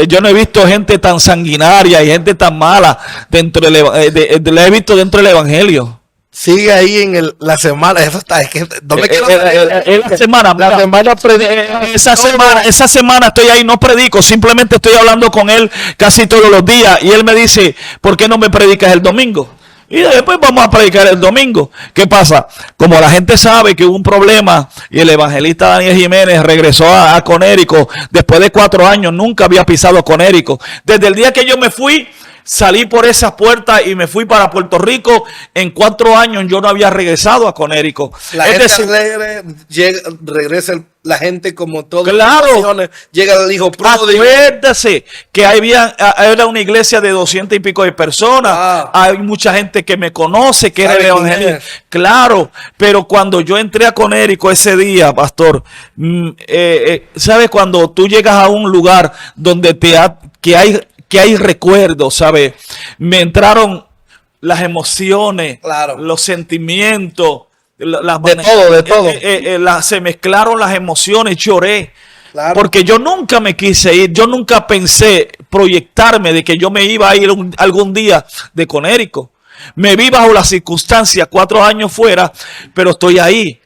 Yo no he visto gente tan sanguinaria y gente tan mala la he visto dentro del evangelio. Sigue ahí en la semana. Eso está. Es que, ¿dónde esa semana estoy ahí, no predico, simplemente estoy hablando con él casi todos los días. Y él me dice, ¿por qué no me predicas el domingo? Y después vamos a predicar el domingo. ¿Qué pasa? Como la gente sabe que hubo un problema y el evangelista Daniel Jiménez regresó a Conérico después de 4 años, nunca había pisado Conérico. Desde el día que yo me fui, salí por esas puertas y me fui para Puerto Rico. En 4 años yo no había regresado a Conérico. Regresa la gente como todo. Claro. Llega el hijo pródigo. Acuérdese que era una iglesia de 200 y pico de personas. Hay mucha gente que me conoce, que era el evangelio. Claro, pero cuando yo entré a Conérico ese día, pastor, ¿sabes? Cuando tú llegas a un lugar donde que hay recuerdos, ¿sabes? Me entraron las emociones, claro, los sentimientos, de todo. Se mezclaron las emociones, lloré. Claro. Porque yo nunca me quise ir, yo nunca pensé proyectarme de que yo me iba a ir algún día de Conérico. Me vi bajo las circunstancias, 4 años fuera, pero estoy ahí.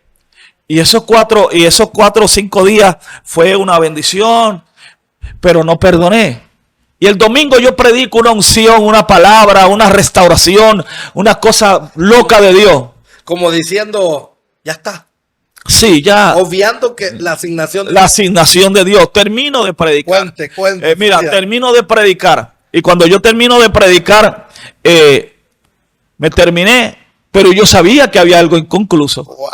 Y esos 4 o 5 días fue una bendición, pero no perdoné. Y el domingo yo predico una unción, una palabra, una restauración, una cosa loca de Dios. Como diciendo, ya está. Sí, ya. Obviando que la asignación. La asignación de Dios. Termino de predicar. Cuente. Mira, termino de predicar. Y cuando yo termino de predicar, me terminé, pero yo sabía que había algo inconcluso. Wow.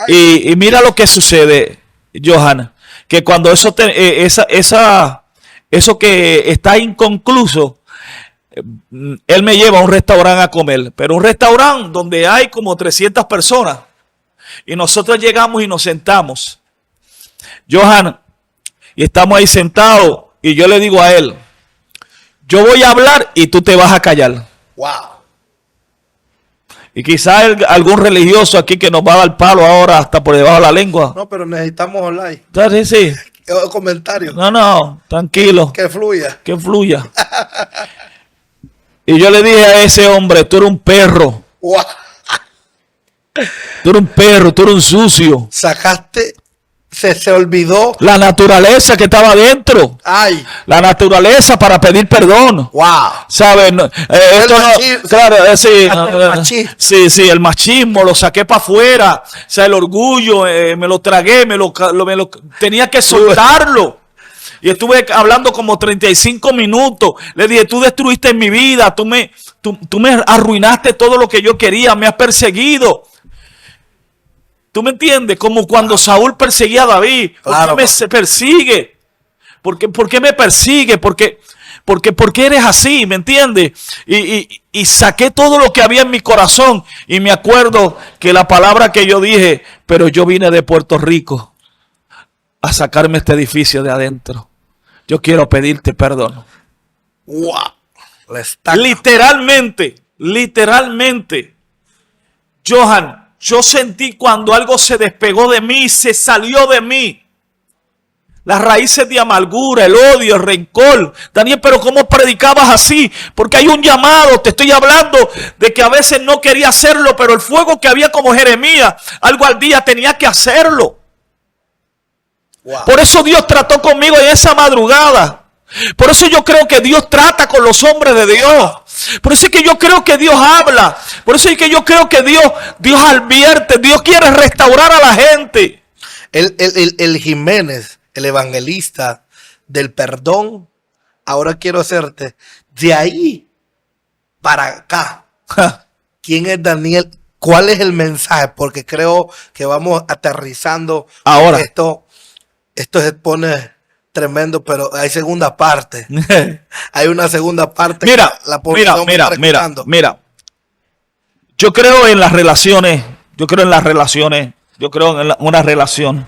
Y mira lo que sucede, Johan, que cuando eso que está inconcluso, él me lleva a un restaurante a comer, pero un restaurante donde hay como 300 personas. Y nosotros llegamos y nos sentamos, Johan, y estamos ahí sentados, y yo le digo a él, yo voy a hablar y tú te vas a callar. Wow. Y quizás algún religioso aquí que nos va a dar palo ahora hasta por debajo de la lengua. No, pero necesitamos online. Sí, sí. Comentarios. No, tranquilo. Que fluya. Que fluya. Y yo le dije a ese hombre, tú eres un perro. Wow. Tú eres un perro, tú eres un sucio. Sacaste, se olvidó. La naturaleza que estaba dentro. Ay. La naturaleza para pedir perdón. Wow. ¿Sabes? Claro, sí, el machismo lo saqué para afuera. O sea, el orgullo, me lo tragué, tenía que soltarlo. Y estuve hablando como 35 minutos. Le dije, tú destruiste mi vida, tú me arruinaste todo lo que yo quería, me has perseguido. ¿Tú me entiendes? Como cuando Saúl perseguía a David. ¿Por qué me persigue? ¿Por qué me persigue? ¿Por qué eres así? ¿Me entiendes? Y saqué todo lo que había en mi corazón. Y me acuerdo que la palabra que yo dije, pero yo vine de Puerto Rico a sacarme este edificio de adentro. Yo quiero pedirte perdón. Wow. Literalmente, Johan, yo sentí cuando algo se despegó de mí, se salió de mí. Las raíces de amargura, el odio, el rencor. Daniel, pero ¿cómo predicabas así? Porque hay un llamado, te estoy hablando de que a veces no quería hacerlo, pero el fuego que había como Jeremías, algo al día tenía que hacerlo. Wow. Por eso Dios trató conmigo en esa madrugada. Por eso yo creo que Dios trata con los hombres de Dios. Por eso es que yo creo que Dios habla. Por eso es que yo creo que Dios advierte. Dios quiere restaurar a la gente. El Jiménez, el evangelista del perdón. Ahora quiero hacerte de ahí para acá. ¿Quién es Daniel? ¿Cuál es el mensaje? Porque creo que vamos aterrizando. Ahora. Esto se pone tremendo, pero hay segunda parte. Hay una segunda parte. Mira. Yo creo en las relaciones. Yo creo en una relación.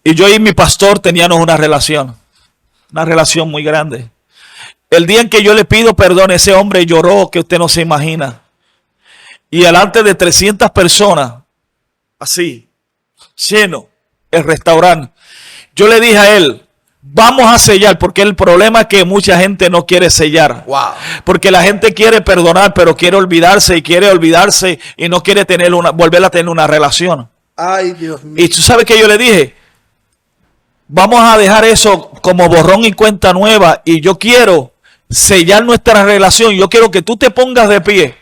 Y yo y mi pastor teníamos una relación muy grande. El día en que yo le pido perdón, ese hombre lloró que usted no se imagina. Y delante de 300 personas, así, lleno, el restaurante. Yo le dije a él, vamos a sellar, porque el problema es que mucha gente no quiere sellar. Wow. Porque la gente quiere perdonar, pero quiere olvidarse y no quiere volver a tener una relación. Ay, Dios mío. Y tú sabes que yo le dije, vamos a dejar eso como borrón y cuenta nueva, y yo quiero sellar nuestra relación. Yo quiero que tú te pongas de pie.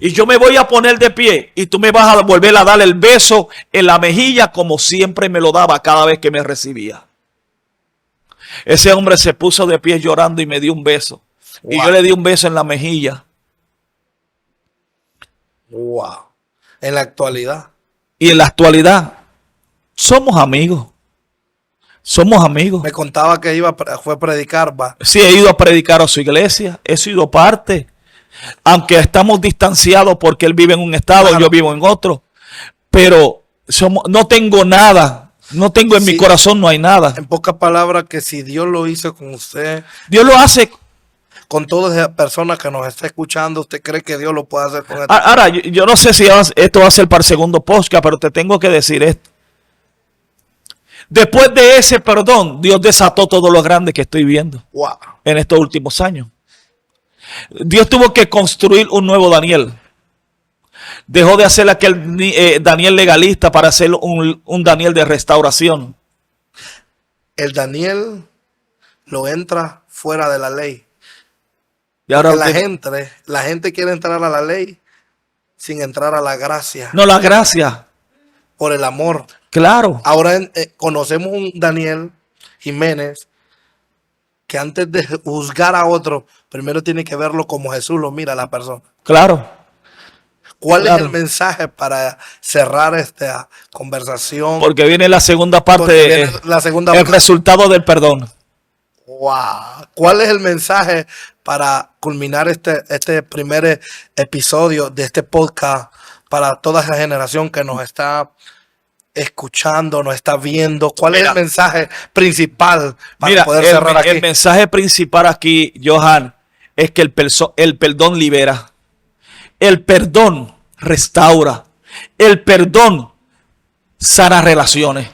Y yo me voy a poner de pie y tú me vas a volver a dar el beso en la mejilla como siempre me lo daba cada vez que me recibía. Ese hombre se puso de pie llorando y me dio un beso. Wow. Y yo le di un beso en la mejilla. Wow. En la actualidad. Y en la actualidad somos amigos. Somos amigos. Me contaba que fue a predicar, va. Sí, he ido a predicar a su iglesia. He sido parte. Aunque estamos distanciados porque él vive en un estado, claro, yo vivo en otro. Pero no tengo nada. No tengo en mi corazón, no hay nada. En pocas palabras, que si Dios lo hizo con usted, Dios lo hace con todas esas personas que nos está escuchando. ¿Usted cree que Dios lo puede hacer con esto? Ahora, yo no sé si esto va a ser para el segundo podcast, pero te tengo que decir esto. Después de ese perdón, Dios desató todo lo grande que estoy viendo Wow. en estos últimos años. Dios tuvo que construir un nuevo Daniel. Dejó de hacer aquel Daniel legalista para hacer un Daniel de restauración. El Daniel lo entra fuera de la ley. Y ahora La gente quiere entrar a la ley sin entrar a la gracia, no, la gracia. por el amor. Claro. Ahora conocemos un Daniel Jiménez que antes de juzgar a otro, primero tiene que verlo como Jesús lo mira a la persona. Claro. ¿Cuál Claro. es el mensaje para cerrar esta conversación? Porque viene la segunda parte, Porque viene la segunda el parte. resultado del perdón. Wow. ¿Cuál es el mensaje para culminar este primer episodio de este podcast para toda esa generación que nos está escuchando, nos está viendo? ¿Cuál es el mensaje principal para Mira, poder cerrar aquí? el mensaje principal aquí, Johan, es que el perdón libera. El perdón restaura. El perdón sana relaciones.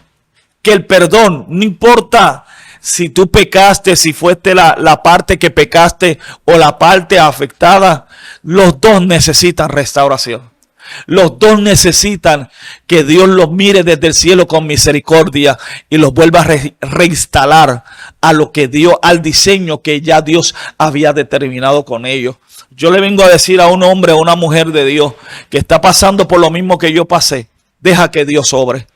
Que el perdón, no importa si tú pecaste, si fuiste la parte que pecaste o la parte afectada, los dos necesitan restauración. Los dos necesitan que Dios los mire desde el cielo con misericordia y los vuelva a reinstalar a lo que Dios, al diseño que ya Dios había determinado con ellos. Yo le vengo a decir a un hombre o una mujer de Dios que está pasando por lo mismo que yo pasé: deja que Dios obre,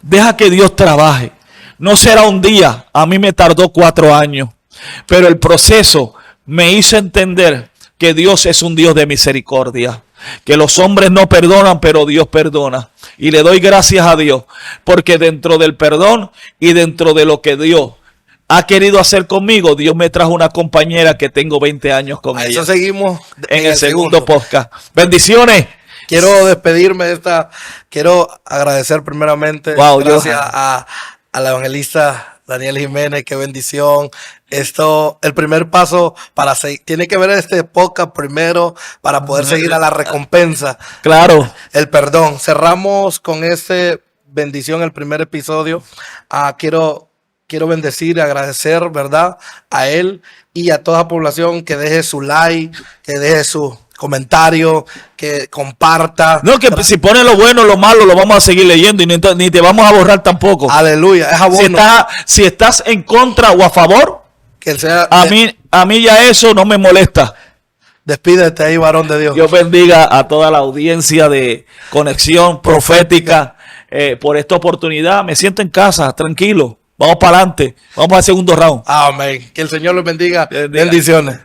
deja que Dios trabaje. No será un día, a mí me tardó 4 años, pero el proceso me hizo entender que Dios es un Dios de misericordia, que los hombres no perdonan, pero Dios perdona. Y le doy gracias a Dios, porque dentro del perdón y dentro de lo que Dios ha querido hacer conmigo, Dios me trajo una compañera que tengo 20 años con A ella. eso seguimos En el segundo podcast. Bendiciones. Quiero despedirme de esta. Quiero agradecer primeramente, Wow, gracias al evangelista Daniel Jiménez. Qué bendición. Esto, el primer paso para seguir, tiene que ver este podcast primero para poder seguir a la recompensa. Claro. El perdón. Cerramos con esta bendición el primer episodio. Quiero bendecir y agradecer, ¿verdad?, a él y a toda la población que deje su like, que deje su comentario, que comparta. No, que si pone lo bueno, lo malo, lo vamos a seguir leyendo y ni te vamos a borrar tampoco. Aleluya, es abono. Si estás en contra o a favor, Que él sea, a mí ya eso no me molesta. despídete ahí, varón de Dios. Dios bendiga a toda la audiencia de Conexión Profética por esta oportunidad. Me siento en casa, tranquilo. Vamos para adelante. Vamos al segundo round. Amén. Que el Señor los bendiga. Bendiga. Bendiciones.